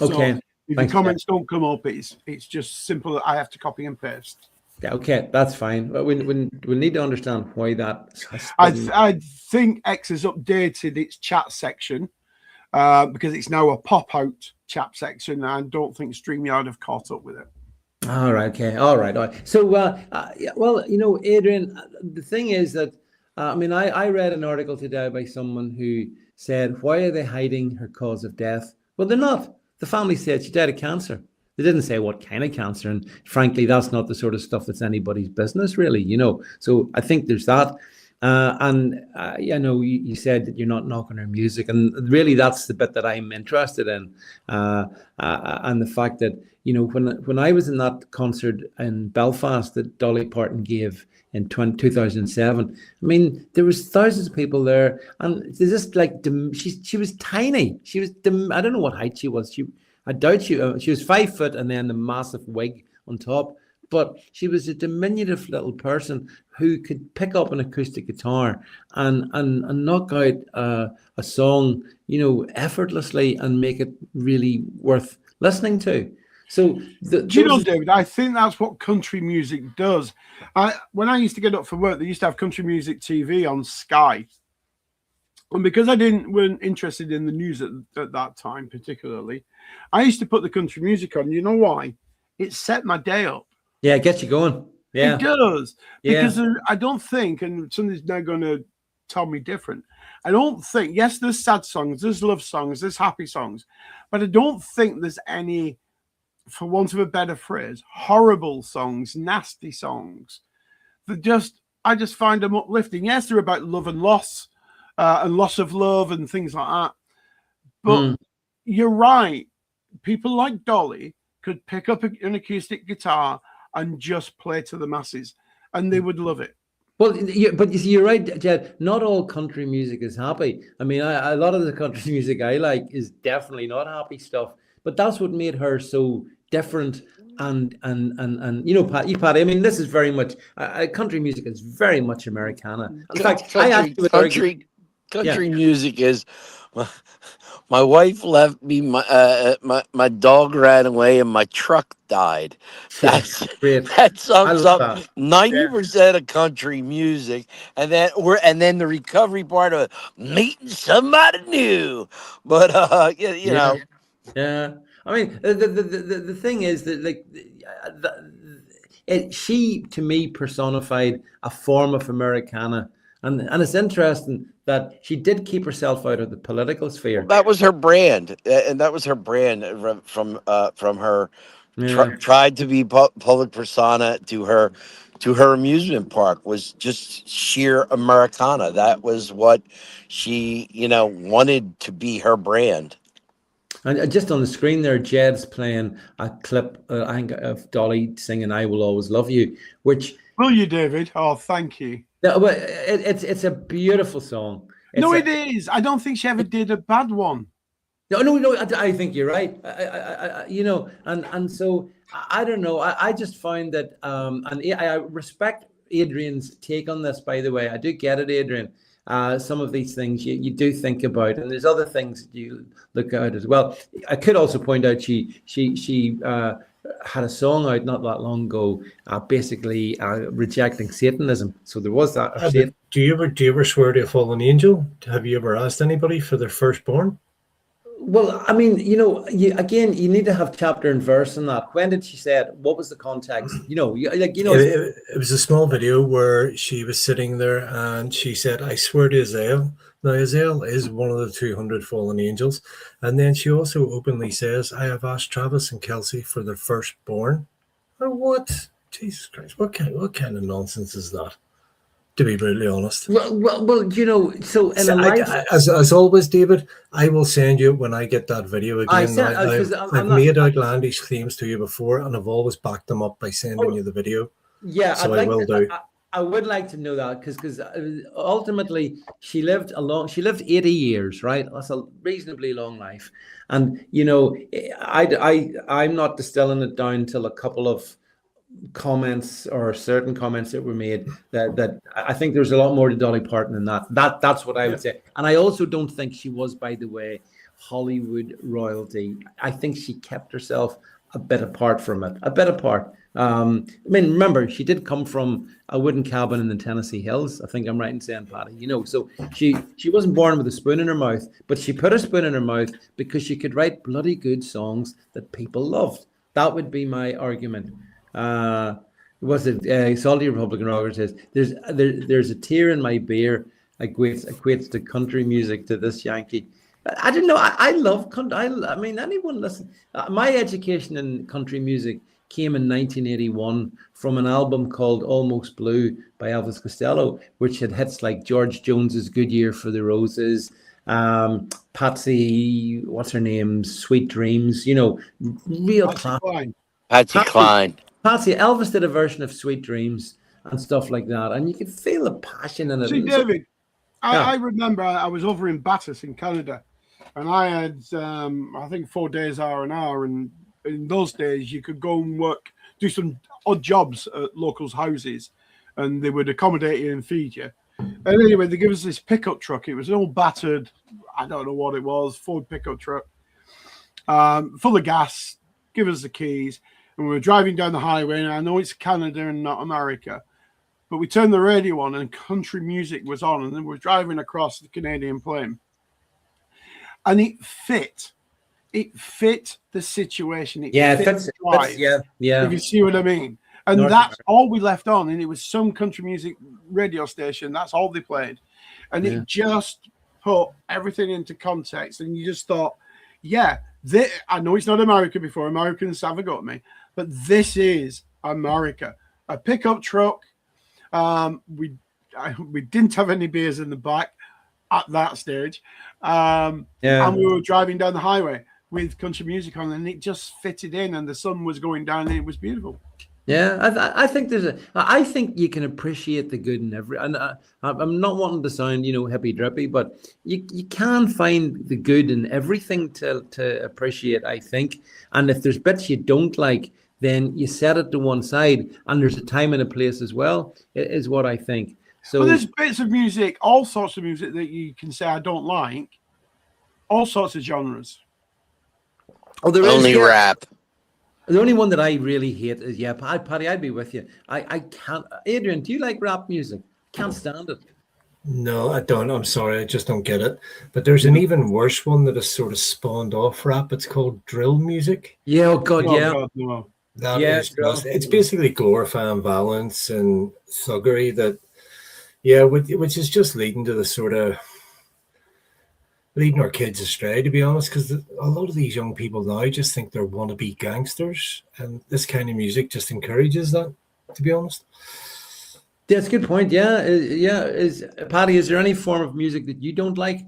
Okay. So if the comments don't come up, it's just simple. I have to copy and paste. Yeah, okay, that's fine. But we need to understand why that. I think X has updated its chat section because it's now a pop-out chat section. And I don't think StreamYard have caught up with it. All right. Okay. All right. So, well, Adrian, the thing is that, I mean, I read an article today by someone who said, why are they hiding her cause of death? Well, they're not. The family said she died of cancer. They didn't say what kind of cancer. And frankly, that's not the sort of stuff that's anybody's business, really, So I think there's that. You said that you're not knocking her music. And really, that's the bit that I'm interested in. And the fact that, when I was in that concert in Belfast that Dolly Parton gave in 2007, I mean, there was thousands of people there, and they just she was tiny. She was I don't know what height she was. I doubt she was 5 foot, and then the massive wig on top. But she was a diminutive little person who could pick up an acoustic guitar and knock out a song, effortlessly and make it really worth listening to. So, David, I think that's what country music does. When I used to get up for work, they used to have country music TV on Sky. And because I weren't interested in the news at that time, particularly, I used to put the country music on. You know why? It set my day up. Yeah, it gets you going. Yeah, it does. Because I don't think, and somebody's now going to tell me different. I don't think, yes, there's sad songs, there's love songs, there's happy songs, but I don't think there's any, for want of a better phrase, horrible songs, nasty songs. I just find them uplifting. Yes, they're about love and loss of love and things like that. But you're right. People like Dolly could pick up an acoustic guitar and just play to the masses, and they would love it. Well, but you see, you're right, Jed. Not all country music is happy. I mean, a lot of the country music I like is definitely not happy stuff. But that's what made her so different. And Pat, I mean, this is very much country music is very much Americana. In fact, country music is. My wife left me. My dog ran away, and my truck died. That sums up 90% of country music, and then the recovery part of meeting somebody new. But know. Yeah, I mean, the thing is that she to me personified a form of Americana. And it's interesting that she did keep herself out of the political sphere. That was her brand, and that was her brand from her. Tried to be public persona to her amusement park was just sheer Americana. That was what she wanted to be her brand. And just on the screen there, Jed's playing a clip, I think, of Dolly singing "I Will Always Love You," which. Will you, David? Oh, thank you. No, but it's a beautiful song. It is. I don't think she ever did a bad one. No. I think you're right. And so I don't know. I just find that, and I respect Adrian's take on this. By the way, I do get it, Adrian. Some of these things you do think about, and there's other things that you look at as well. I could also point out she had a song out not that long ago, basically rejecting Satanism. So there was that. Do you ever swear to a fallen angel? Have you ever asked anybody for their firstborn? Well, I mean, you need to have chapter and verse in that. When did she say it? What was the context? It was a small video where she was sitting there and she said, "I swear to Israel." Now, Israel is one of the 200 fallen angels. And then she also openly says, "I have asked Travis and Kelsey for their firstborn." Oh, what? Jesus Christ. What kind of nonsense is that? To be brutally honest. Well, so in a life... as always, David, I will send you when I get that video again. I've made outlandish claims to you before, and I've always backed them up by sending you the video. Yeah, so I will do. I would like to know that because ultimately she lived 80 years, right? That's a reasonably long life, and I'm not distilling it down till a couple of comments or certain comments that were made that I think there's a lot more to Dolly Parton than that. That's what I would say. And I also don't think she was, by the way, Hollywood royalty. I think she kept herself a bit apart from it, a bit apart. I mean, remember, she did come from a wooden cabin in the Tennessee Hills. I think I'm right in saying, Patty, you know, so she wasn't born with a spoon in her mouth, but she put a spoon in her mouth because she could write bloody good songs that people loved. That would be my argument. Was it Salty Republican Rocker says, there's a tear in my beer equates to country music to this Yankee. I didn't know. I love country. I mean, anyone listen. My education in country music came in 1981 from an album called Almost Blue by Elvis Costello, which had hits like George Jones's Good Year for the Roses, Patsy, what's her name, Sweet Dreams, you know, real classic. Patsy Cline. Patsy, Elvis did a version of Sweet Dreams and stuff like that, and you could feel the passion in it. See, David, I remember I was over in Battis in Canada, and I had, I think, 4 days, hour, and in those days you could go and work, do some odd jobs at locals' houses, and they would accommodate you and feed you. And anyway, they give us this pickup truck. It was an old battered, I don't know what it was, Ford pickup truck, full of gas. Give us the keys, and we were driving down the highway. And I know it's Canada and not America, but we turned the radio on, and country music was on, and then we're driving across the Canadian plain, and it fit. It fit the situation. It fits. Yeah. If you see what I mean. And that's all we left on. And it was some country music radio station. That's all they played. And it just put everything into context. And you just thought, I know it's not America before. Americans have got me. But this is America. A pickup truck. We didn't have any beers in the back at that stage. And we were driving down the highway with country music on, and it just fitted in, and the sun was going down, and it was beautiful. Yeah, I think I think you can appreciate the good in every, and I'm not wanting to sound, you know, hippy drippy, but you can find the good in everything to appreciate, I think. And if there's bits you don't like, then you set it to one side, and there's a time and a place as well, is what I think. So there's bits of music, all sorts of music that you can say I don't like, all sorts of genres. Oh, there only is rap. The only one that I really hate is Paddy. I'd be with you. I can't. Adrian, do you like rap music? Can't stand it. No, I don't. I'm sorry, I just don't get it. But there's an even worse one that has sort of spawned off rap. It's called drill music. Yeah. Oh God. Yeah. God, no. That is just, it's basically glorifying violence and thuggery. Which is just leading to the sort of leading our kids astray, to be honest, because a lot of these young people now just think they're wannabe gangsters, and this kind of music just encourages that, to be honest. That's a good point. Yeah. Paddy, is there any form of music that you don't like?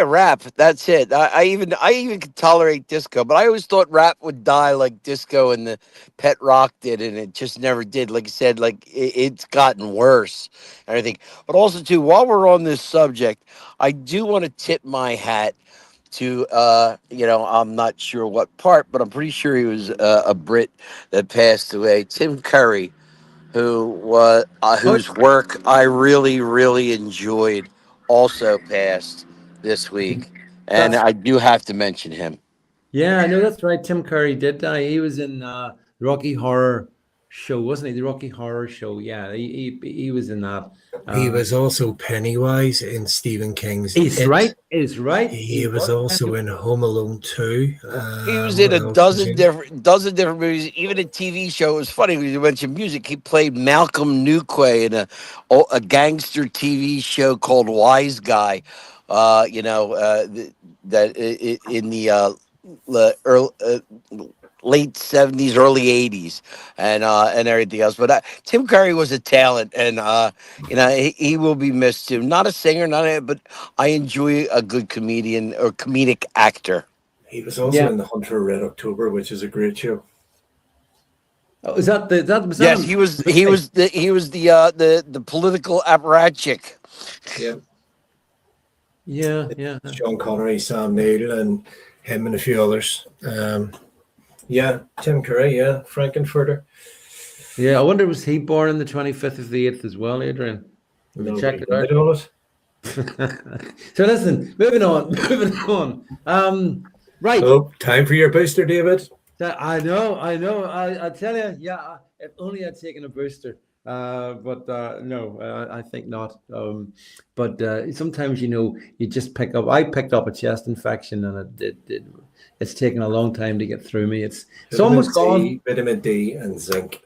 Rap. That's it. I even could tolerate disco, but I always thought rap would die like disco and the pet rock did, and it just never did. Like I said, like it's gotten worse and everything. But also too, while we're on this subject, I do want to tip my hat to I'm not sure what part, but I'm pretty sure he was a Brit that passed away, Tim Curry, whose work I really, really enjoyed, also passed this week, and I do have to mention him. Yeah, I know, that's right. Tim Curry did die. He was in the Rocky Horror Show, wasn't he? The Rocky Horror Show. Yeah, he was in that. He was also Pennywise in Stephen King's. He's right. He was also in Home Alone 2. He was in a dozen different movies, even a TV show. It was funny when you mentioned music. He played Malcolm Newquay in a gangster TV show called Wise Guy. In the early, late 70s, early 80s, and everything else. But Tim Curry was a talent, and he will be missed too. Not a singer, but I enjoy a good comedian or comedic actor. He was also in The Hunter of Red October, which is a great show. Oh, is that was yes, he was the political apparatchik. Yeah. Sean Connery, Sam Neill, and him and a few others. Tim Curry, Frankenfurter. Yeah, I wonder, was he born on the 25th of the 8th as well, Adrian? Check it out. So listen, moving on. Right. So, time for your booster, David. I know. I tell you, yeah. If only I'd taken a booster. But no, I think not. But sometimes, you just pick up. I picked up a chest infection, and it's taken a long time to get through me. It's almost gone. Vitamin D and zinc.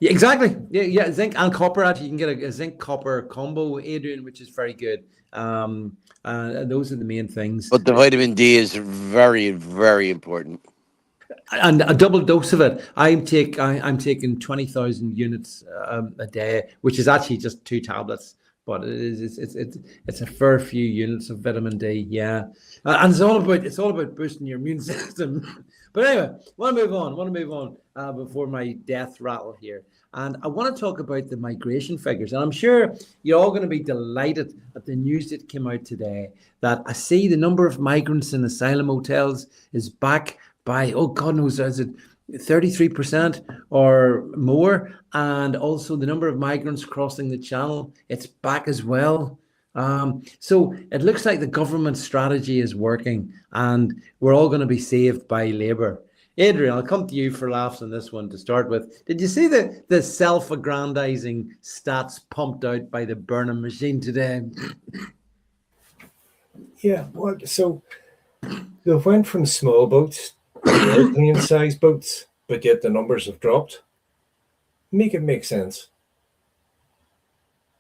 Yeah, exactly. Yeah, zinc and copper. Actually, you can get a zinc copper combo, Adrian, which is very good. And those are the main things. But the vitamin D is very, very important. And a double dose of it. I'm taking 20,000 units a day, which is actually just 2 tablets. But it's a fair few units of vitamin D. Yeah, and it's all about boosting your immune system. But anyway, want to move on before my death rattle here. And I want to talk about the migration figures. And I'm sure you're all going to be delighted at the news that came out today, that I see the number of migrants in asylum hotels is back by, oh God knows, is it 33% or more? And also the number of migrants crossing the channel, it's back as well. So it looks like the government strategy is working, and we're all going to be saved by Labour. Adrian, I'll come to you for laughs on this one to start with. Did you see the self-aggrandizing stats pumped out by the Burnham machine today? Yeah, well, so they went from small boats to airplane-sized boats, but yet the numbers have dropped. Make it make sense.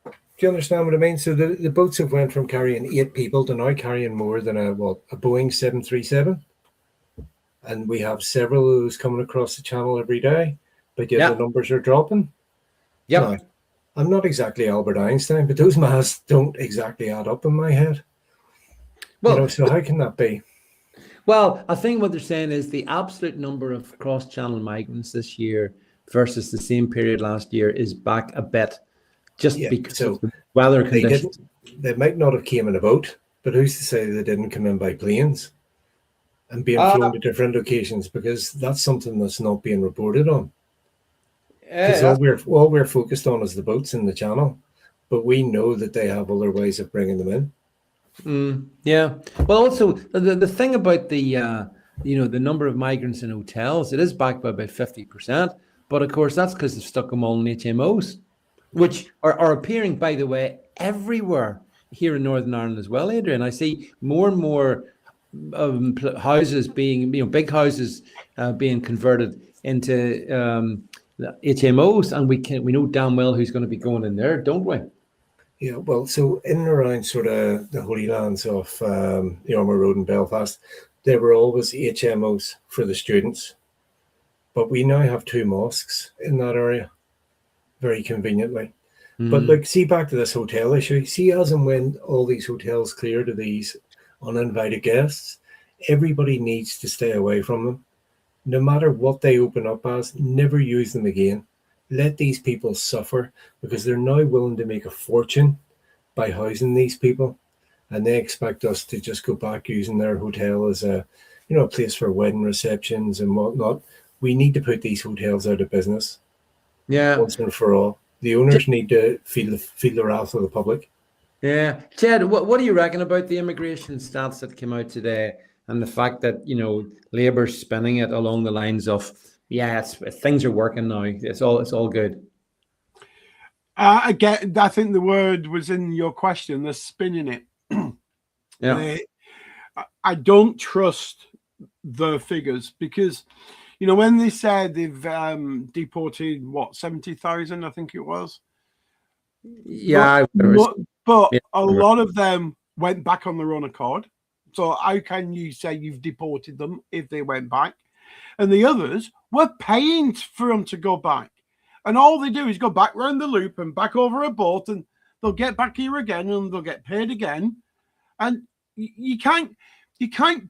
Do you understand what I mean? So the boats have went from carrying 8 people to now carrying more than a Boeing 737. And we have several of those coming across the channel every day, but yet the numbers are dropping. Yeah. Now, I'm not exactly Albert Einstein, but those maths don't exactly add up in my head. Well, so how can that be? Well, I think what they're saying is the absolute number of cross-channel migrants this year versus the same period last year is back a bit, just because of the weather conditions. They might not have came in a boat, but who's to say they didn't come in by planes and being flown to different locations? Because that's something that's not being reported on. Because all we're focused on is the boats in the channel, but we know that they have other ways of bringing them in. Yeah. Well, also the thing about the the number of migrants in hotels, it is back by about 50%. But of course, that's because they've stuck them all in HMOs, which are appearing, by the way, everywhere here in Northern Ireland as well, Adrian. I see more and more houses being, big houses being converted into HMOs, and we know damn well who's going to be going in there, don't we? Yeah, well, so in and around sort of the Holy Lands of the Armour Road in Belfast, there were always HMOs for the students. But we now have 2 mosques in that area, very conveniently. But look, see, back to this hotel issue. See, as and when all these hotels clear to these uninvited guests, everybody needs to stay away from them. No matter what they open up as, never use them again. Let these people suffer, because they're now willing to make a fortune by housing these people, and they expect us to just go back using their hotel as a place for wedding receptions and whatnot. We need to put these hotels out of business. Yeah, once and for all. The owners need to feel the wrath of the public. Yeah, Chad, what do you reckon about the immigration stats that came out today, and the fact that Labour's spinning it along the lines of, things are working now. It's all good. Again, I think the word was in your question. They're spinning it. Yeah. I don't trust the figures, because when they said they've deported 70,000, I think it was. Yeah, but a lot of them went back on their own accord. So how can you say you've deported them if they went back? And the others were paying for them to go back. And all they do is go back round the loop and back over a boat, and they'll get back here again and they'll get paid again. And you can't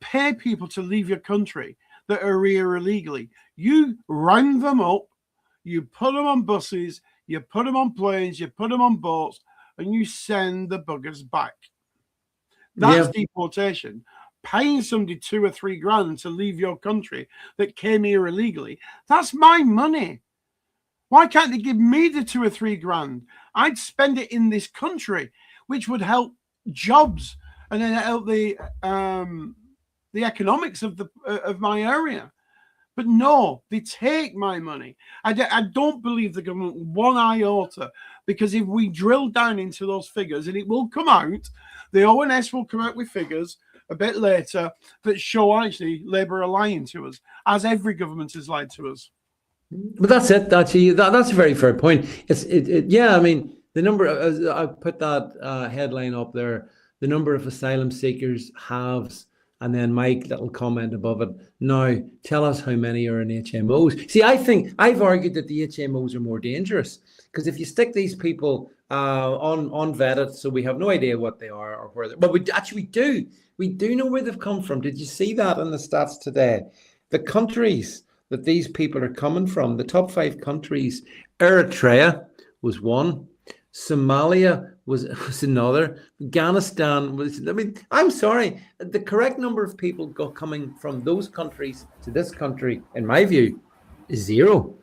pay people to leave your country that are here illegally. You round them up, you put them on buses, you put them on planes, you put them on boats, and you send the buggers back. That's deportation. Paying somebody 2 or 3 grand to leave your country that came here illegally, that's my money. Why can't they give me the 2 or 3 grand? I'd spend it in this country, which would help jobs and then help the economics of my area. But no, they take my money. I don't believe the government one iota, because if we drill down into those figures, and it will come out, the ONS will come out with figures a bit later that show actually Labour are lying to us, as every government has lied to us. But that's it. That's a very fair point. Yeah, I mean, the number, I put that headline up there, the number of asylum seekers halves, and then Mike, little comment above it. Now, tell us how many are in HMOs. See, I think I've argued that the HMOs are more dangerous, because if you stick these people on vetted, so we have no idea what they are or where they're, but we actually do. We do know where they've come from. Did you see that in the stats today? The countries that these people are coming from, the top 5 countries, Eritrea was one, Somalia was another, Afghanistan was, I mean, I'm sorry, the correct number of people coming from those countries to this country, in my view, is 0.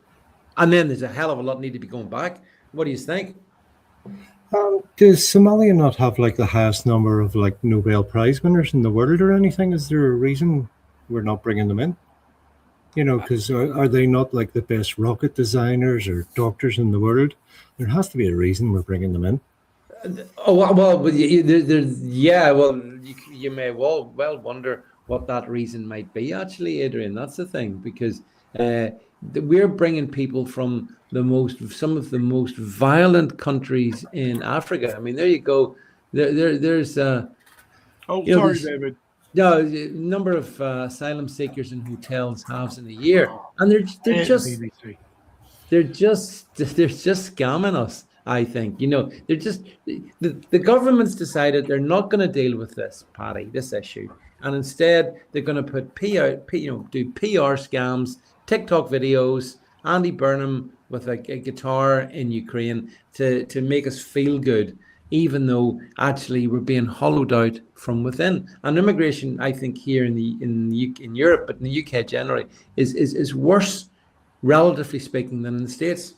And then there's a hell of a lot need to be going back. What do you think? Does Somalia not have like the highest number of like Nobel Prize winners in the world or anything? Is there a reason we're not bringing them in? You know, because are they not like the best rocket designers or doctors in the world? There has to be a reason we're bringing them in. Oh well, yeah. Well, you may well wonder what that reason might be. Actually, Adrian, that's the thing, because we're bringing people from some of the most violent countries in Africa. I mean, there you go. There's David. No, the number of asylum seekers in hotels halves in a year, and they're just scamming us. I think, you know, they're just the government's decided they're not going to deal with this, Paddy, this issue, and instead they're going to put do PR scams, TikTok videos, Andy Burnham with a guitar in Ukraine to make us feel good, even though actually we're being hollowed out from within. And immigration, I think, here in Europe, but in the UK generally, is worse, relatively speaking, than in the States.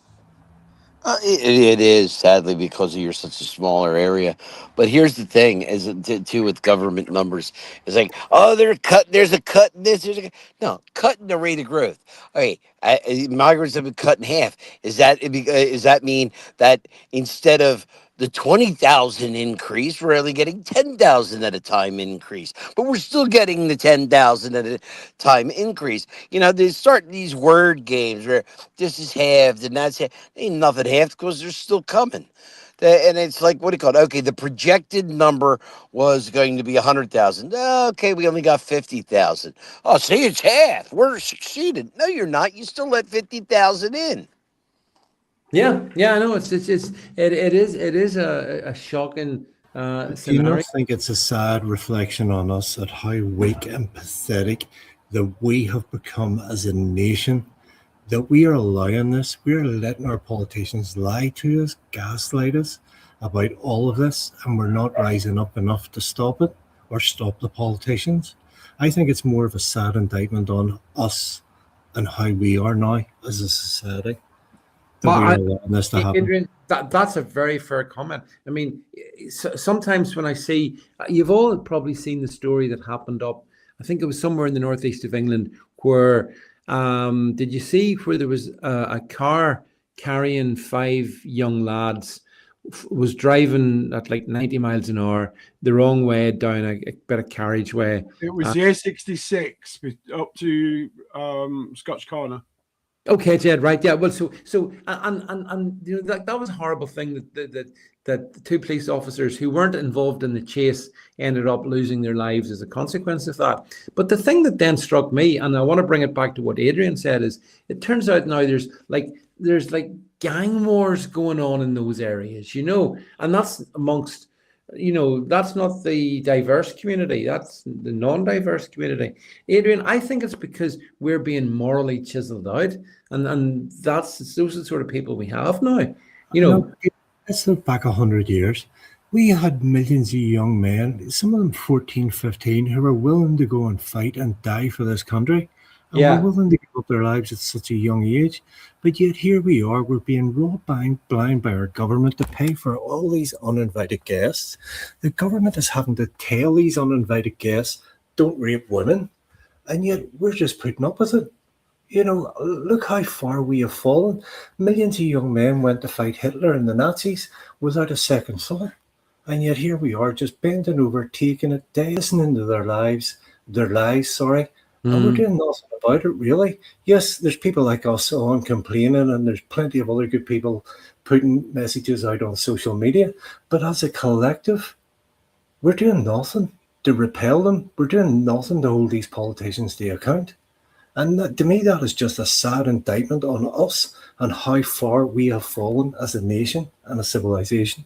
It is, sadly, because you're such a smaller area. But here's the thing, is too, with government numbers, it's like, oh, there's a cut in this. No, cutting the rate of growth. Okay, migrants have been cut in half. Does that mean that instead of the 20,000 increase, we're only getting 10,000 at a time increase, but we're still getting the 10,000 at a time increase? You know, they start these word games where this is halved and that's halved. Ain't nothing halved, because they're still coming. And it's like, what do you call it? Okay, the projected number was going to be 100,000. Okay, we only got 50,000. Oh, see, it's half. We're succeeded. No, you're not. You still let 50,000 in. Yeah, I know. It is a shocking scenario. Do you not think it's a sad reflection on us at how weak and pathetic that we have become as a nation, that we are allowing this? We're letting our politicians lie to us, gaslight us about all of this, and we're not rising up enough to stop it or stop the politicians. I think it's more of a sad indictment on us and how we are now as a society. Adrian, that's a very fair comment. I mean, sometimes when I see, you've all probably seen the story that happened up, I think it was somewhere in the northeast of England, where did you see where there was a car carrying 5 young lads, was driving at like 90 miles an hour the wrong way down a bit of carriageway? It was the A66 up to Scotch Corner. Okay, Jed, right, yeah. Well, so and you know, that was a horrible thing that the 2 police officers who weren't involved in the chase ended up losing their lives as a consequence of that. But the thing that then struck me, and I want to bring it back to what Adrian said, is it turns out now there's like gang wars going on in those areas, you know, and that's amongst, you know, that's not the diverse community, that's the non-diverse community. Adrian, I think it's because we're being morally chiseled out, and those are the sort of people we have now. You know, let's look back 100 years. We had millions of young men, some of them 14, 15, who were willing to go and fight and die for this country. And we're willing to give up their lives at such a young age. But yet here we are, we're being robbed blind by our government to pay for all these uninvited guests. The government is having to tell these uninvited guests, don't rape women. And yet we're just putting up with it. You know, look how far we have fallen. Millions of young men went to fight Hitler and the Nazis without a second thought. And yet here we are just bending over, taking it, listening to their lies, sorry, and we're Mm. doing nothing about it, really. Yes, there's people like us on complaining, and there's plenty of other good people putting messages out on social media. But as a collective, we're doing nothing to repel them. We're doing nothing to hold these politicians to account. And to me, that is just a sad indictment on us and how far we have fallen as a nation and a civilization.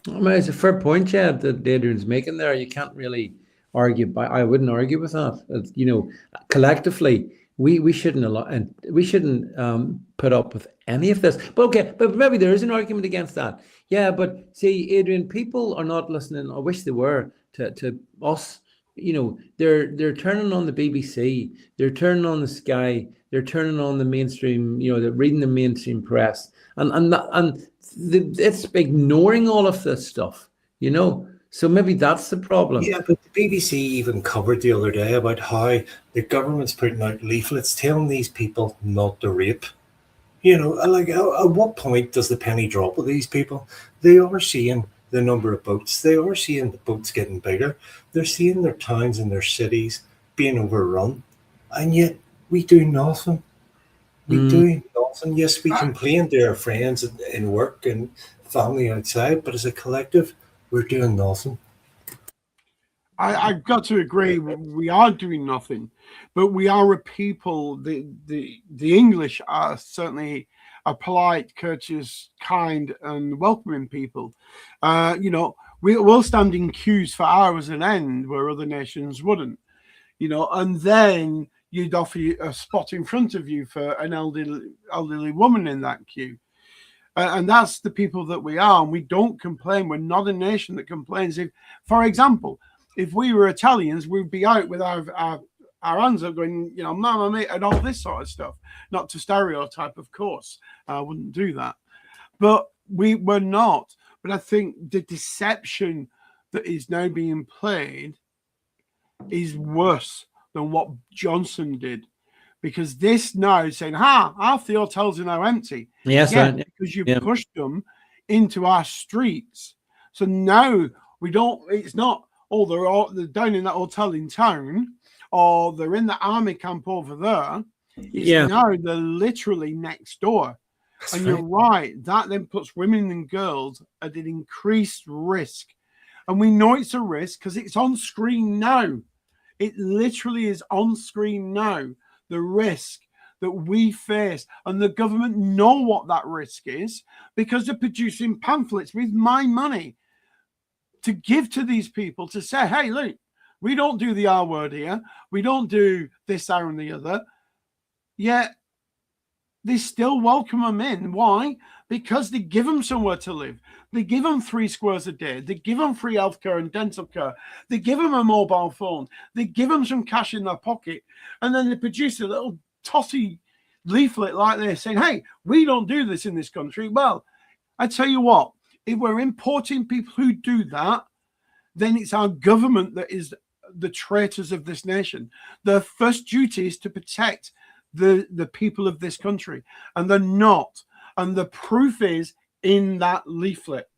I mean, it's a fair point, Chad, that Adrian's making there. You can't really argue. I wouldn't argue with that. Collectively, we shouldn't allow, and we shouldn't put up with any of this. But okay, but maybe there is an argument against that. Yeah, but see, Adrian, people are not listening. I wish they were to us. They're turning on the BBC. They're turning on the Sky. They're turning on the mainstream. They're reading the mainstream press, and it's ignoring all of this stuff. So maybe that's the problem. Yeah, but the BBC even covered the other day about how the government's putting out leaflets telling these people not to rape. Like at what point does the penny drop with these people? They are seeing the number of boats. They are seeing the boats getting bigger. They're seeing their towns and their cities being overrun. And yet we do nothing. We do nothing. Yes, we complain to our friends in work and family outside, but as a collective, we're doing nothing. I've got to agree. We are doing nothing, but we are a people. The English are certainly a polite, courteous, kind, and welcoming people. We'll stand in queues for hours on end where other nations wouldn't. And then you'd offer a spot in front of you for an elderly woman in that queue. And that's the people that we are. And we don't complain. We're not a nation that complains. For example, if we were Italians, we'd be out with our hands up going, mama, mate, and all this sort of stuff. Not to stereotype, of course. I wouldn't do that. But we were not. But I think the deception that is now being played is worse than what Johnson did. Because this now is saying, half the hotels are now empty. Yes, right. Because you pushed them into our streets. So now it's not, they're down in that hotel in town, or they're in the army camp over there. It's now they're literally next door. That's and right. You're right. That then puts women and girls at an increased risk. And we know it's a risk because it's on screen now. It literally is on screen now. The risk that we face, and the government know what that risk is because they're producing pamphlets with my money to give to these people to say, hey, look, we don't do the R word here. We don't do this, that, and the other. Yet they still welcome them in. Why? Because they give them somewhere to live. They give them 3 squares a day. They give them free healthcare and dental care. They give them a mobile phone. They give them some cash in their pocket. And then they produce a little tossy leaflet like this saying, hey, we don't do this in this country. Well, I tell you what, if we're importing people who do that, then it's our government that is the traitors of this nation. Their first duty is to protect the people of this country, and they're not. And the proof is in that leaflet.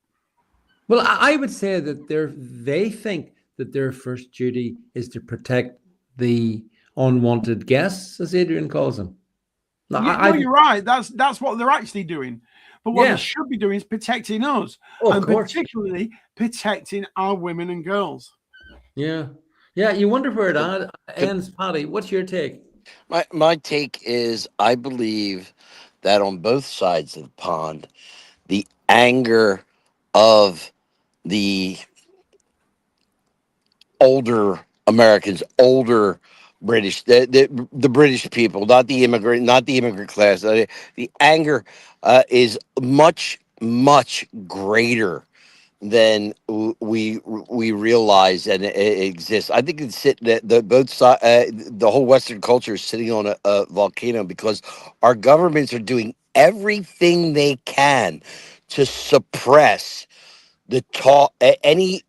Well, I would say that they think that their first duty is to protect the unwanted guests, as Adrian calls them. You're right. That's what they're actually doing. But what they should be doing is protecting us, and particularly protecting our women and girls. Yeah. You wonder where it ends, Paddy. What's your take? My take is I believe that on both sides of the pond, the anger of the older Americans, older British, the British people, not the immigrant class, the anger is much, much greater than we realize, and it exists. I think both sides, the whole Western culture is sitting on a volcano because our governments are doing everything they can to suppress the talk, any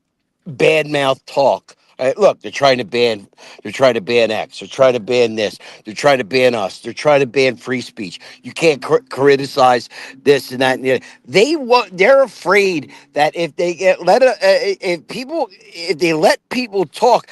bad mouth talk Look, they're trying to ban X. They're trying to ban this. They're trying to ban us. They're trying to ban free speech. You can't criticize this and that. And the other. They're afraid that if they if they let people talk,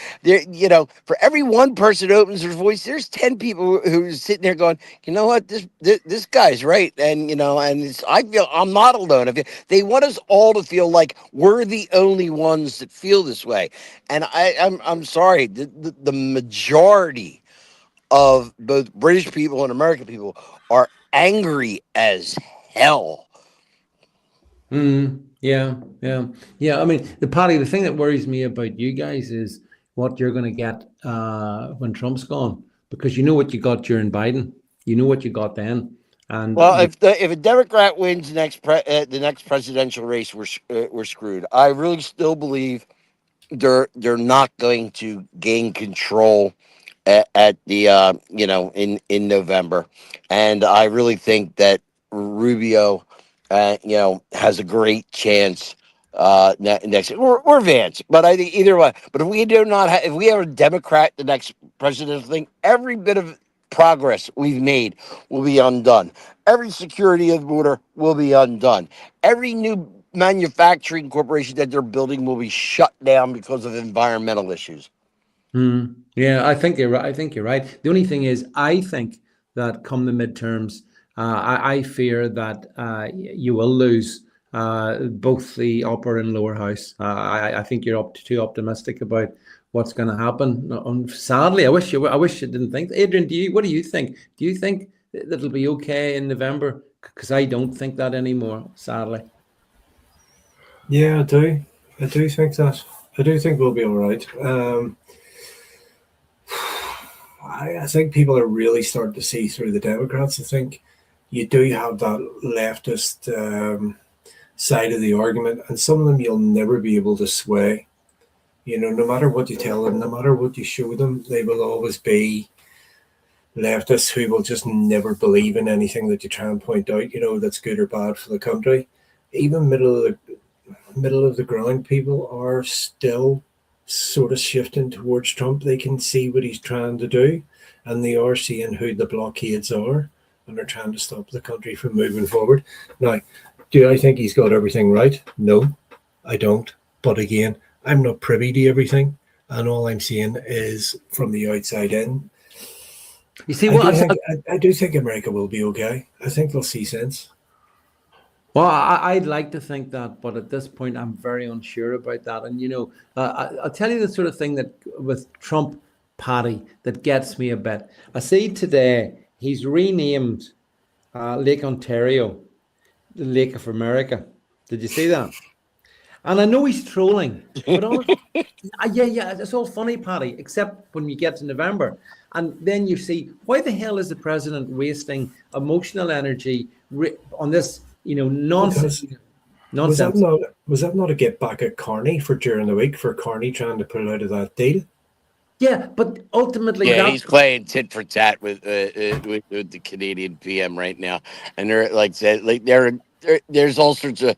for every one person who opens their voice, there's 10 people who are sitting there going, you know what, this guy's right, and I feel I'm not alone. They want us all to feel like we're the only ones that feel this way. And I'm sorry, the majority of both British people and American people are angry as hell. Yeah. I mean, the thing that worries me about you guys is what you're going to get when Trump's gone, because you know what you got during Biden, you know what you got then. And well, if a Democrat wins the next presidential race, we're screwed. I really still believe they're not going to gain control at the in November, and I really think that Rubio has a great chance next, or Vance. But I think either way. But if we do not if we have a Democrat the next presidential thing, every bit of progress we've made will be undone. Every security of the border will be undone. Every new manufacturing corporation that they're building will be shut down because of environmental issues. Yeah, I think you're right. The only thing is, I think that come the midterms, I fear that you will lose both the upper and lower house. I think you're too optimistic about what's going to happen. Sadly, I wish you didn't think. Adrian, what do you think? Do you think that it'll be okay in November? Because I don't think that anymore, sadly. Yeah, I do. I do think that. I do think we'll be all right. I think people are really starting to see through the Democrats. I think you do have that leftist side of the argument, and some of them you'll never be able to sway. No matter what you tell them, no matter what you show them, they will always be leftists who will just never believe in anything that you try and point out, that's good or bad for the country. Even middle of the ground people are still sort of shifting towards Trump. They can see what he's trying to do, and they are seeing who the blockades are, and they're trying to stop the country from moving forward. Now, do I think he's got everything right? No, I don't. But again, I'm not privy to everything, and all I'm seeing is from the outside in. You see, I do think America will be okay. I think they'll see sense. Well, I'd like to think that, but at this point, I'm very unsure about that. And, I'll tell you the sort of thing that with Trump, Paddy, that gets me a bit. I see today he's renamed Lake Ontario the Lake of America. Did you see that? And I know he's trolling, but honestly, yeah, it's all funny, Paddy, except when you get to November. And then you see, why the hell is the president wasting emotional energy on this, nonsense? Was that not a get back at Carney for during the week, for Carney trying to pull out of that deal? Yeah, but ultimately, he's playing tit for tat with the Canadian PM right now, and there's all sorts of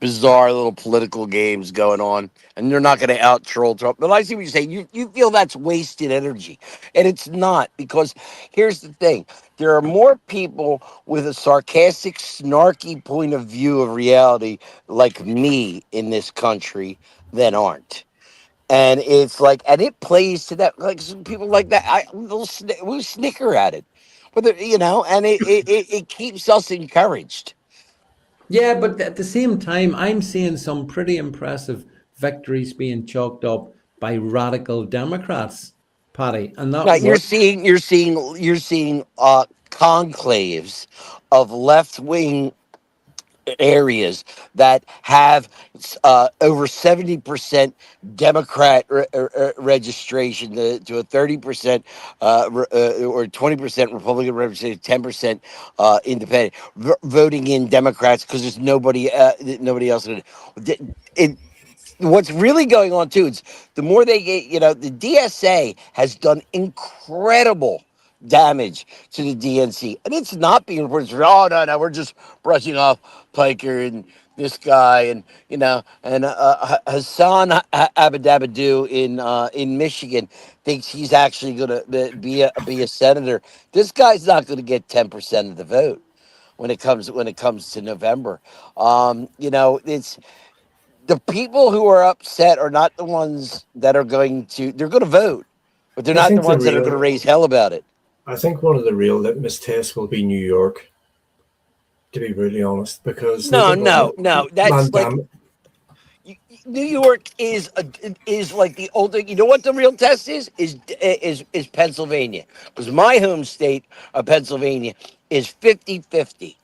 bizarre little political games going on, and they're not going to out troll Trump. But I see what you're saying. You feel that's wasted energy, and it's not, because here's the thing: there are more people with a sarcastic, snarky point of view of reality like me in this country than aren't. And it's like, and it plays to that, like some people like that. We'll snicker at it, but and it keeps us encouraged. Yeah, but at the same time, I'm seeing some pretty impressive victories being chalked up by radical Democrats, Paddy, and that you're seeing conclaves of left-wing areas that have over 70% Democrat registration to a 30% or 20% Republican representation, 10% independent, voting in Democrats because there's nobody else. What's really going on too is the more they get, the DSA has done incredible damage to the DNC, and it's not being reported. Oh no, we're just brushing off Piker and this guy, and Hassan Abadabadoo in Michigan thinks he's actually going to be a senator. This guy's not going to get 10% of the vote when it comes to November. It's the people who are upset are not the ones that are they're going to vote, but they're I not the think ones that are going to raise hell about it. I think one of the real litmus tests will be New York, to be really honest, because No, that's like New York is like the older. You know what the real test is Pennsylvania, because my home state of Pennsylvania is 50-50.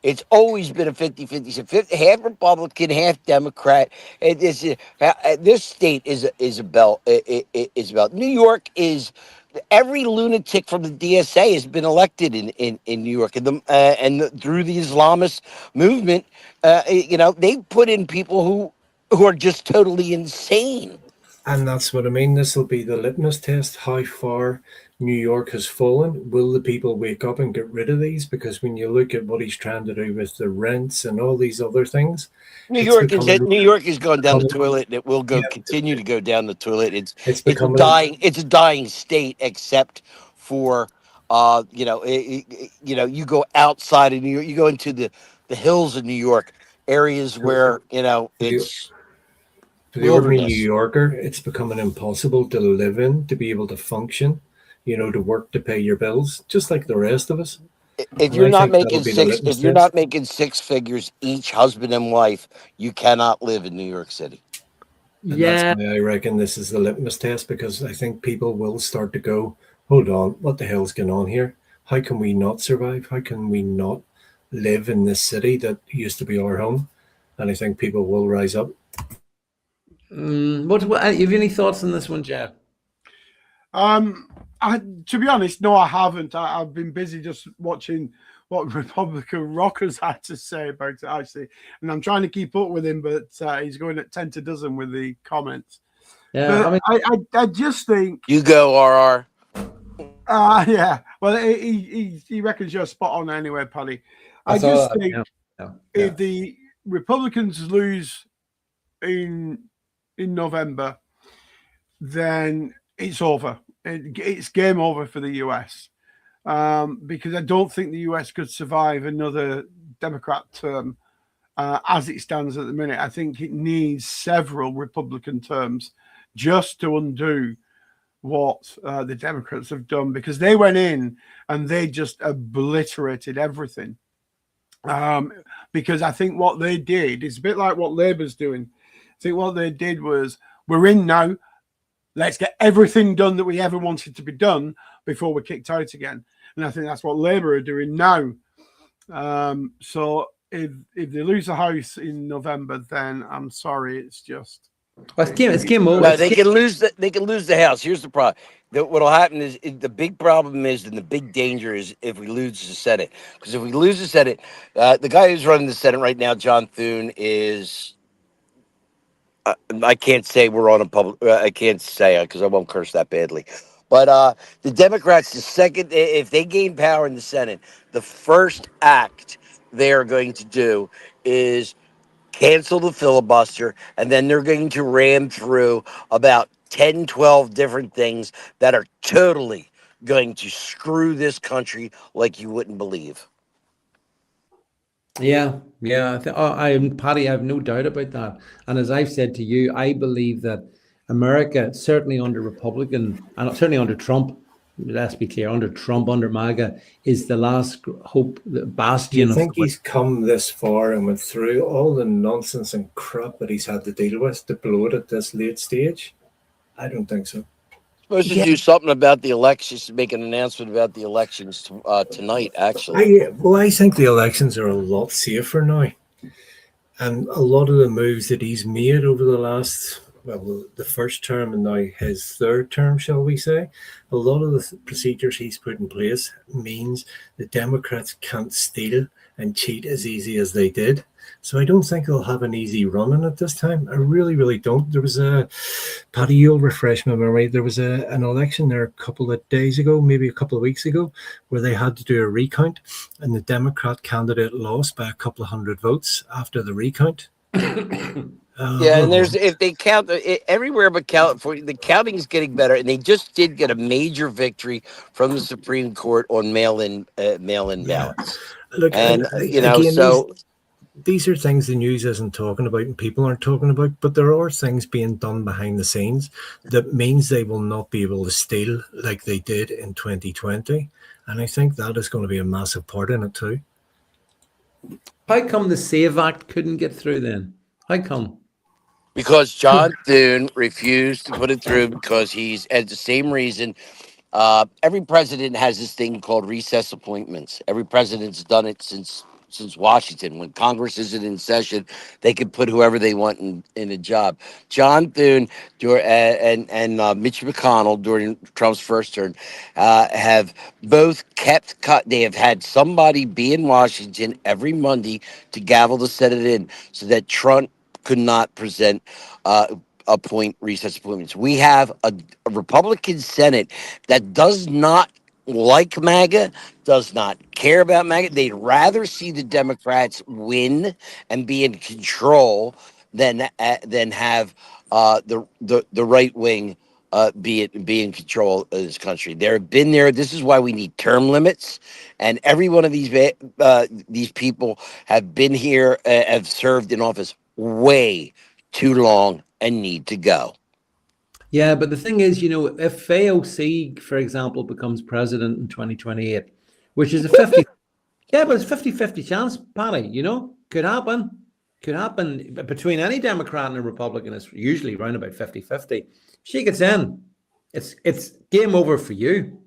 It's always been a 50-50. So half Republican, half Democrat. This state is about New York is. Every lunatic from the DSA has been elected in New York, and through the Islamist movement, they put in people who are just totally insane. And that's what I mean. This will be the litmus test. How far New York has fallen. Will the people wake up and get rid of these? Because when you look at what he's trying to do with the rents and all these other things, New York is going down the toilet, and it will continue to go down the toilet. It's a dying state, except for you go outside of New York, you go into the hills of New York, areas where it's. For the ordinary New Yorker, it's becoming impossible to live in, to be able to function, to work, to pay your bills, just like the rest of us. If you're not making six figures each, husband and wife, you cannot live in New York City. And that's why I reckon this is the litmus test, because I think people will start to go, hold on, what the hell's going on here? How can we not survive? How can we not live in this city that used to be our home? And I think people will rise up. What have you any thoughts on this one, Jeff? To be honest, no, I haven't. I've been busy just watching what Republican rockers had to say about it, actually, and I'm trying to keep up with him, but he's going at 10 to dozen with the comments. Yeah, but I just think you go RR. Yeah. Well, he reckons you're spot on anyway, Paddy. I just think if the Republicans lose in November, then it's over. It's game over for the US, because I don't think the US could survive another Democrat term as it stands at the minute. I think it needs several Republican terms just to undo what the Democrats have done, because they went in and they just obliterated everything. Because I think what they did is a bit like what Labour's doing. I think what they did was, we're in now, let's get everything done that we ever wanted to be done before we're kicked out again. And I think that's what Labour are doing now. So if they lose the House in November, then I'm sorry, it's just... It's game over. No, they can lose the House. Here's the problem. What'll happen is, the big problem is, and the big danger is, if we lose the Senate. Because if we lose the Senate, the guy who's running the Senate right now, John Thune, is... I can't say we're on a public. I can't say because I won't curse that badly. But the Democrats, if they gain power in the Senate, the first act they're going to do is cancel the filibuster, and then they're going to ram through about 10, 12 different things that are totally going to screw this country like you wouldn't believe. Yeah. Paddy, I have no doubt about that. And as I've said to you, I believe that America, certainly under Republican, and certainly under Trump, let's be clear, under Trump, under MAGA, is the last hope, the bastion. I think he's come this far and went through all the nonsense and crap that he's had to deal with to blow it at this late stage? I don't think so. Supposed to do something about the elections, make an announcement about the elections tonight, actually. I think the elections are a lot safer now. And a lot of the moves that he's made over the last, the first term and now his third term, shall we say, a lot of the procedures he's put in place means the Democrats can't steal and cheat as easy as they did. So I don't think they'll have an easy run in it this time. I really, really don't. There was Paddy, you'll refresh my memory. There was an election there a couple of days ago, maybe a couple of weeks ago, where they had to do a recount, and the Democrat candidate lost by a couple of hundred votes after the recount. Yeah, and there's if they count everywhere but California, the counting is getting better, and they just did get a major victory from the Supreme Court on mail-in ballots. Look, And again, so these are things the news isn't talking about and people aren't talking about, but there are things being done behind the scenes that means they will not be able to steal like they did in 2020. And I think that is going to be a massive part in it too. How come the SAVE Act couldn't get through then? How come? because John Thune refused to put it through because he's at the same reason. Every president has this thing called recess appointments. Every president's done it since Washington. When Congress isn't in session, they can put whoever they want in a job. John Thune and Mitch McConnell during Trump's first term have both they have had somebody be in Washington every Monday to gavel the Senate in so that Trump could not appoint recess appointments. We have a Republican Senate that does not like MAGA, does not care about MAGA. They'd rather see the Democrats win and be in control than have the right wing be in control of this country. They've been there. This is why we need term limits, and every one of these people have been here, have served in office way too long and need to go. Yeah, but the thing is, if AOC, for example, becomes president in 2028, which is a 50, yeah, but it's 50-50 chance, Paddy, could happen. Could happen between any Democrat and a Republican. It's usually around about 50-50. She gets in, it's game over for you.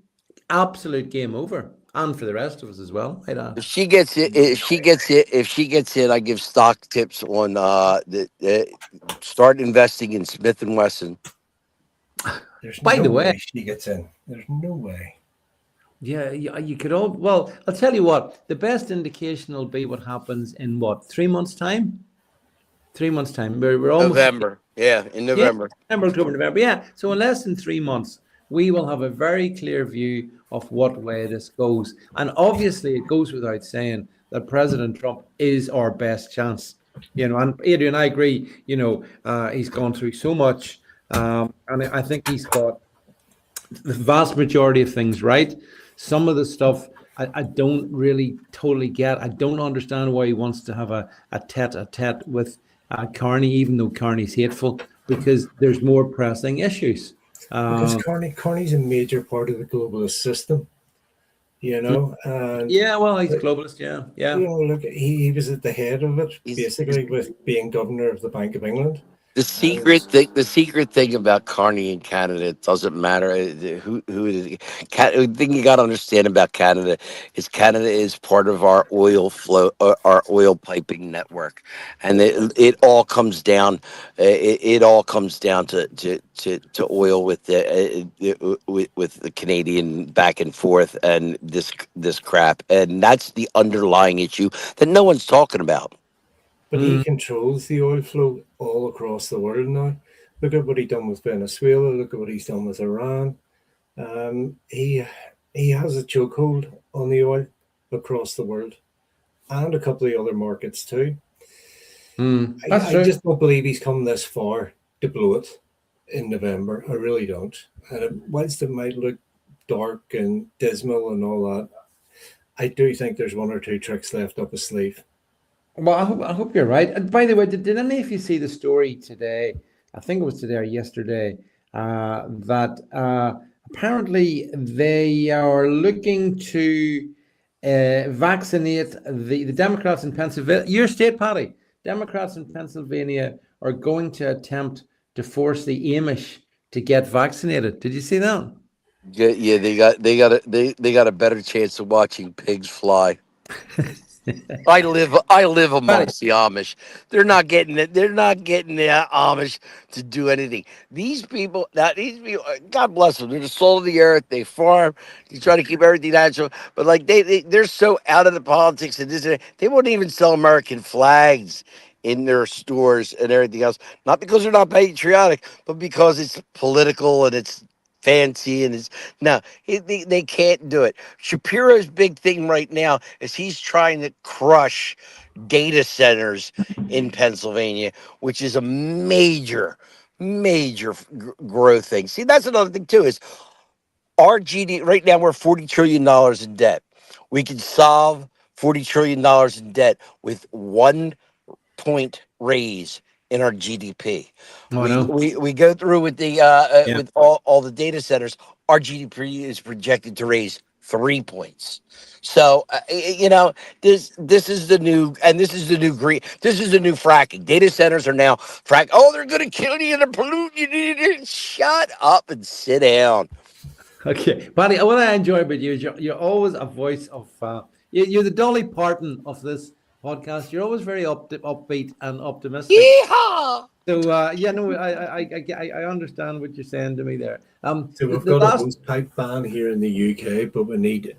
Absolute game over. And for the rest of us as well. If she gets it, I give stock tips on start investing in Smith and Wesson. By the way, she gets in. There's no way. Yeah, you could all. Well, I'll tell you what. The best indication will be what happens in 3 months' time. 3 months' time. We're almost November. Yeah, in November. Yeah, September, October, November. Yeah. So in less than 3 months, we will have a very clear view of what way this goes. And obviously, it goes without saying that President Trump is our best chance. And Adrian, I agree. He's gone through so much. And I think he's got the vast majority of things right. Some of the stuff I don't really totally get. I don't understand why he wants to have a tete-a-tete with Carney, even though Carney's hateful, because there's more pressing issues. Because Carney's a major part of the globalist system, And, yeah, well, he's a globalist, yeah. Look, he was at the head of it, basically, with being governor of the Bank of England. The secret thing about Carney in Canada, it doesn't matter who it is. The thing you got to understand about Canada is part of our oil flow, our oil piping network, and it all comes down. It all comes down to oil with the Canadian back and forth and this crap, and that's the underlying issue that no one's talking about. But he controls the oil flow all across the world now. Look at what he's done with Venezuela. Look at what he's done with Iran. He has a chokehold on the oil across the world and a couple of other markets too. I just don't believe he's come this far to blow it in November. I really don't. And whilst it might look dark and dismal and all that, I do think there's one or two tricks left up his sleeve. Well, I hope you're right. And by the way, did any of you see the story today? I think it was today or yesterday, that apparently they are looking to vaccinate the Democrats in Pennsylvania. Your state, Paddy. Democrats in Pennsylvania are going to attempt to force the Amish to get vaccinated. Did you see that? Yeah, they got a better chance of watching pigs fly. I live amongst the Amish. They're not getting it. They're not getting the Amish to do anything. These people, God bless them. They're the soul of the earth. They farm. They try to keep everything natural. But they're so out of the politics and this. They won't even sell American flags in their stores and everything else. Not because they're not patriotic, but because it's political and it's fancy and it's no, they can't do it. Shapiro's big thing right now is he's trying to crush data centers in Pennsylvania, which is a major growth thing. See, that's another thing too, is our GDP right now, we're $40 trillion in debt. We can solve $40 trillion in debt with 1 point raise in our GDP. Oh, I know. We go through with the Yeah. with all the data centers. Our GDP is projected to raise 3 points. So this is the new, and this is the new green. This is the new fracking. Data centers are now frack. Oh, they're going to kill you and pollute you. Shut up and sit down. Okay, Paddy, what I enjoy about you is you're always a voice of. You're the Dolly Parton of this podcast. You're always very upbeat and optimistic. Yeehaw! So I understand what you're saying to me there. So we've got a hose pipe ban here in the UK, but we need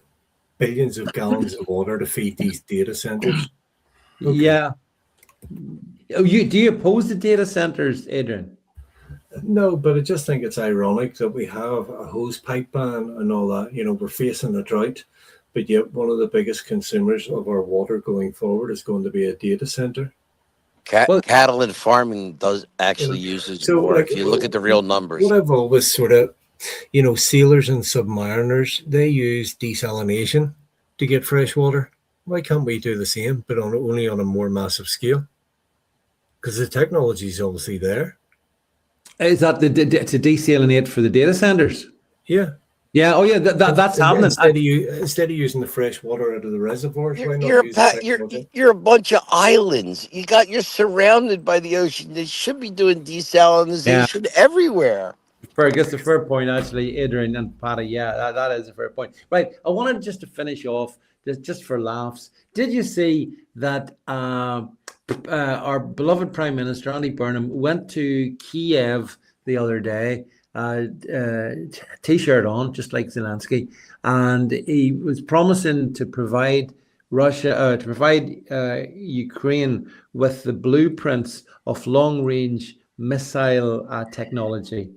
billions of gallons of water to feed these data centers. Okay. Yeah. Do you oppose the data centers, Adrian? No, but I just think it's ironic that we have a hose pipe ban and all that. We're facing a drought, but yet one of the biggest consumers of our water going forward is going to be a data center. Cattle and farming does actually uses more if you look at the real numbers. What I've always sort of, sailors and submariners, they use desalination to get fresh water. Why can't we do the same, but only on a more massive scale? Because the technology is obviously there. Is that to desalinate for the data centers? Yeah. Yeah. Oh, yeah. That's happening. Instead of using the fresh water out of the reservoirs, why not you're a bunch of islands. You're surrounded by the ocean. They should be doing desalination everywhere. I guess the fair point, actually, Adrian and Paddy. Yeah, that is a fair point. Right. I wanted just to finish off, just for laughs. Did you see that our beloved Prime Minister, Andy Burnham, went to Kiev the other day, T-shirt on, just like Zelensky, and he was promising to provide Ukraine with the blueprints of long-range missile technology.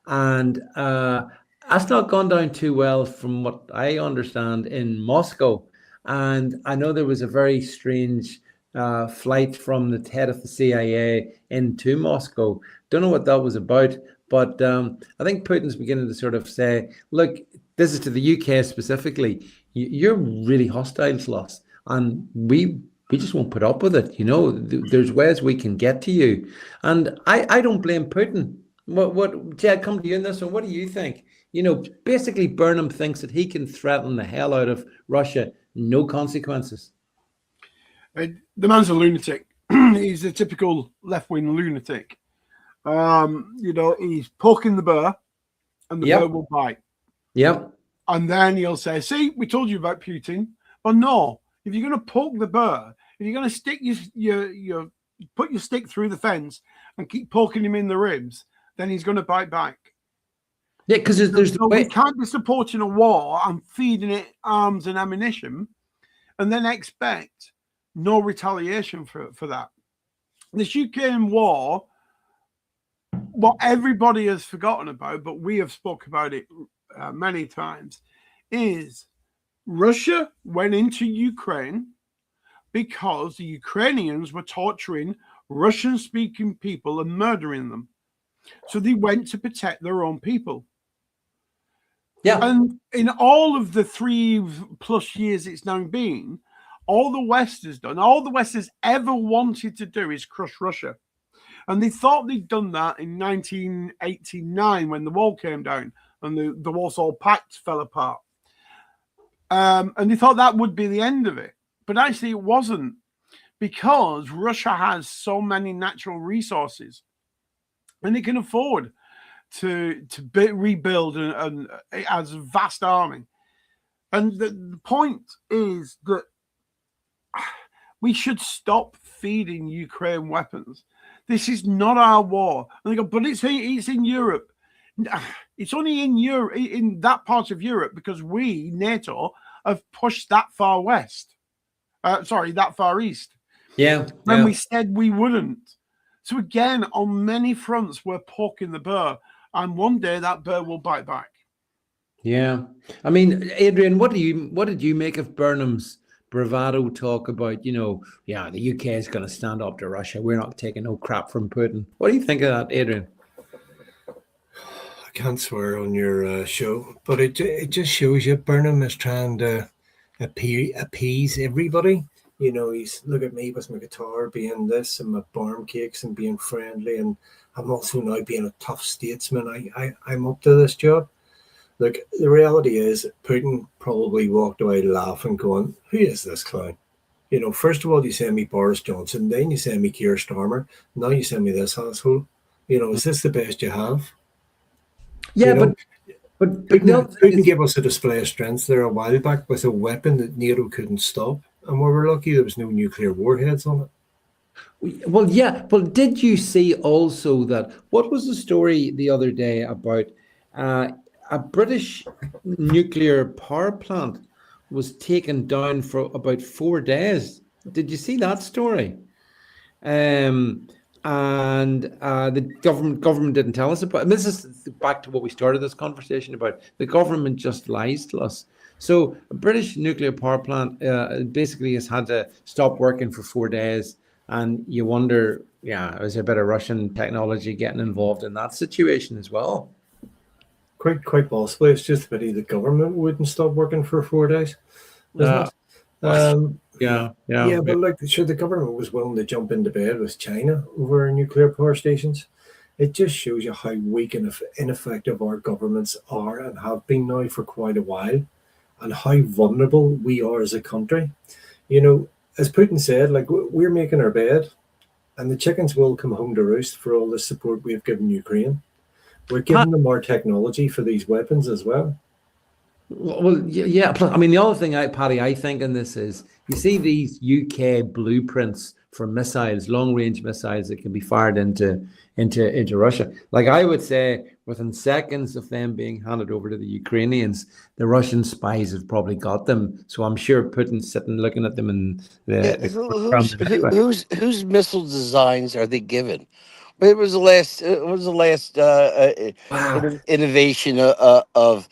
And that's not gone down too well from what I understand in Moscow. And I know there was a very strange flight from the head of the CIA into Moscow. Don't know what that was about, but I think Putin's beginning to sort of say, look, this is to the UK specifically. You're really hostile to us, and we just won't put up with it. There's ways we can get to you. And I don't blame Putin. What Jed, come to you in this one. What do you think? Basically Burnham thinks that he can threaten the hell out of Russia, no consequences. The man's a lunatic. He's a typical left-wing lunatic. He's poking the bear, and the bear will bite. Yep. And then he'll say, "See, we told you about Putin." But no, if you're going to poke the bear, if you're going to stick your put your stick through the fence and keep poking him in the ribs, then he's going to bite back. Yeah, because we can't be supporting a war and feeding it arms and ammunition, and then expect no retaliation for that. This Ukraine war, what everybody has forgotten about, but we have spoke about it many times, is Russia went into Ukraine because the Ukrainians were torturing Russian-speaking people and murdering them. So they went to protect their own people. Yeah. And in all of the 3+ years it's now been, all the West has done, all the West has ever wanted to do is crush Russia. And they thought they'd done that in 1989 when the wall came down and the Warsaw Pact fell apart. And they thought that would be the end of it. But actually it wasn't, because Russia has so many natural resources and it can afford to rebuild and it has a vast army. And the point is that we should stop feeding Ukraine weapons. This is not our war. And they go, but it's in Europe. It's only in Europe, in that part of Europe, because we, NATO, have pushed that far west. That far east. Yeah. when Yeah. we said we wouldn't. So again, on many fronts, we're poking the bear, and one day that bear will bite back. Yeah. I mean, Adrian, what did you make of Burnham's bravado talk about, yeah, the UK is going to stand up to Russia. We're not taking no crap from Putin. What do you think of that, Adrian? I can't swear on your show, but it just shows you Burnham is trying to appease everybody. He's look at me with my guitar being this and my barm cakes and being friendly, and I'm also now being a tough statesman. I'm up to this job. Look, the reality is Putin probably walked away laughing, going, "Who is this clown?" First of all, you send me Boris Johnson, then you send me Keir Starmer, now you send me this asshole. Is this the best you have? Yeah, but Putin gave us a display of strength there a while back with a weapon that NATO couldn't stop, and we were lucky there was no nuclear warheads on it. Well, yeah. Well, did you see also that? What was the story the other day about a British nuclear power plant was taken down for about 4 days? Did you see that story? And the government didn't tell us about it. And this is back to what we started this conversation about. The government just lies to us. So a British nuclear power plant basically has had to stop working for 4 days. And you wonder, is there a bit of Russian technology getting involved in that situation as well? Quite possibly. It's just a pity the government wouldn't stop working for 4 days. Isn't it? Yeah, but the government was willing to jump into bed with China over nuclear power stations. It just shows you how weak and ineffective our governments are and have been now for quite a while, and how vulnerable we are as a country. As Putin said, we're making our bed, and the chickens will come home to roost for all the support we have given Ukraine. We're giving them our technology for these weapons as well. Well, yeah. I mean, the other thing, Paddy, I think in this is, you see these UK blueprints for missiles, long-range missiles that can be fired into Russia. Like I would say, within seconds of them being handed over to the Ukrainians, the Russian spies have probably got them. So I'm sure Putin's sitting looking at them and whose missile designs are they given? It was the last. Innovation of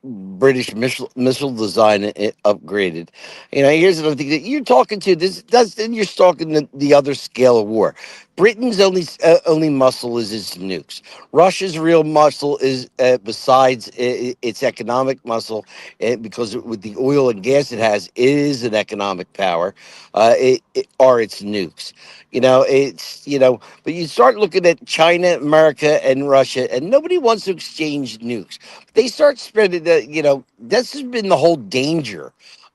British missile design upgraded. Here's another thing that you're talking to. Then you're talking the other scale of war. Britain's only muscle is its nukes. Russia's real muscle is besides its economic muscle, because with the oil and gas it has, it is an economic power. Are its nukes. But you start looking at China, America, and Russia, and nobody wants to exchange nukes. They start spreading this has been the whole danger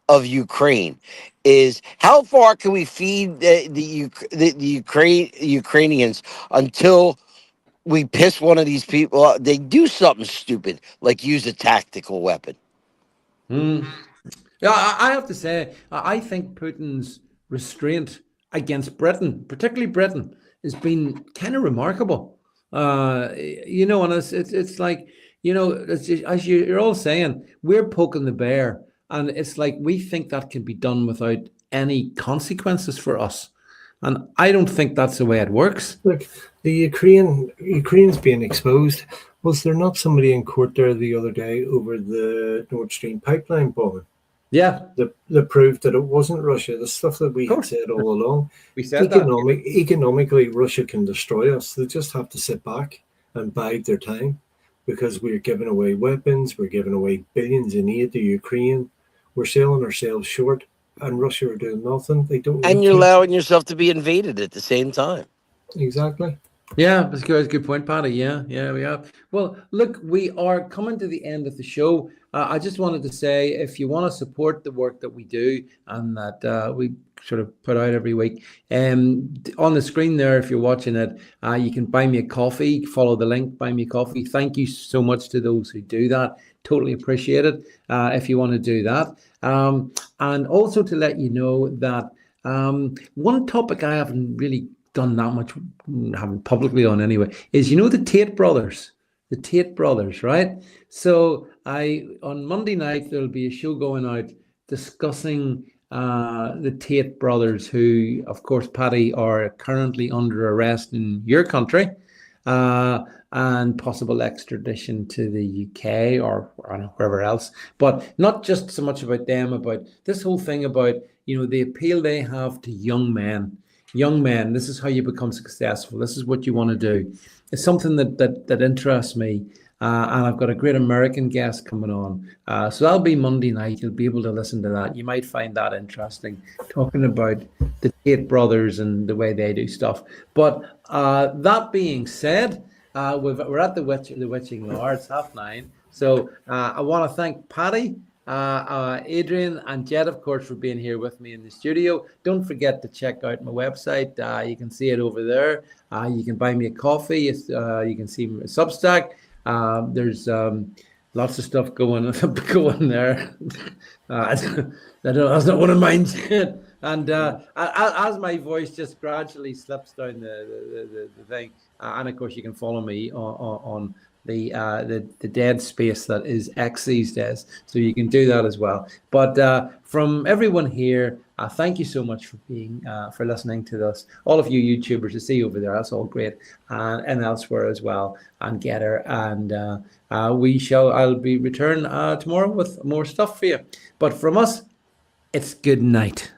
of Ukraine, is how far can we feed the Ukrainians until we piss one of these people off? They do something stupid, like use a tactical weapon. Yeah, I have to say, I think Putin's restraint against Britain, particularly Britain, has been kind of remarkable. And it's like, as you're all saying, we're poking the bear, and it's like we think that can be done without any consequences for us. And I don't think that's the way it works. Look, the Ukraine's being exposed. Was there not somebody in court there the other day over the Nord Stream pipeline bombing? Yeah. That proved that it wasn't Russia. The stuff that we had said all along. We said economically, Russia can destroy us. They just have to sit back and bide their time, because we're giving away weapons. We're giving away billions in aid to Ukraine. We're selling ourselves short, and Russia are doing nothing. They don't. And you're allowing yourself to be invaded at the same time. Exactly. Yeah, that's a good point, Paddy. Yeah, we have. Well, look, we are coming to the end of the show. I just wanted to say, if you want to support the work that we do and that we sort of put out every week, on the screen there, if you're watching it, you can buy me a coffee. Follow the link, buy me a coffee. Thank you so much to those who do that. Totally appreciate it if you want to do that. And also to let you know that one topic I haven't really done that much, haven't publicly on anyway, is the Tate brothers, right? So on Monday night there'll be a show going out discussing the Tate brothers, who, of course, Paddy, are currently under arrest in your country, and possible extradition to the UK or wherever else. But not just so much about them, about this whole thing about, the appeal they have to young men. Young men, this is how you become successful. This is what you want to do. It's something that interests me. And I've got a great American guest coming on. So that'll be Monday night. You'll be able to listen to that. You might find that interesting, talking about the Tate brothers and the way they do stuff. But that being said, we're at the witching hour. It's 9:30. So I want to thank Paddy, Adrian, and Jed, of course, for being here with me in the studio. Don't forget to check out my website. You can see it over there. You can buy me a coffee. You can see my Substack. There's lots of stuff going there. That's not what I mind. And as my voice just gradually slips down the thing, and of course you can follow me on the dead space that is X these days, so you can do that as well. But from everyone here, thank you so much for listening to this. All of you YouTubers, I see you over there, that's all great, and elsewhere as well, and Getter, and I'll be return tomorrow with more stuff for you. But from us, it's good night.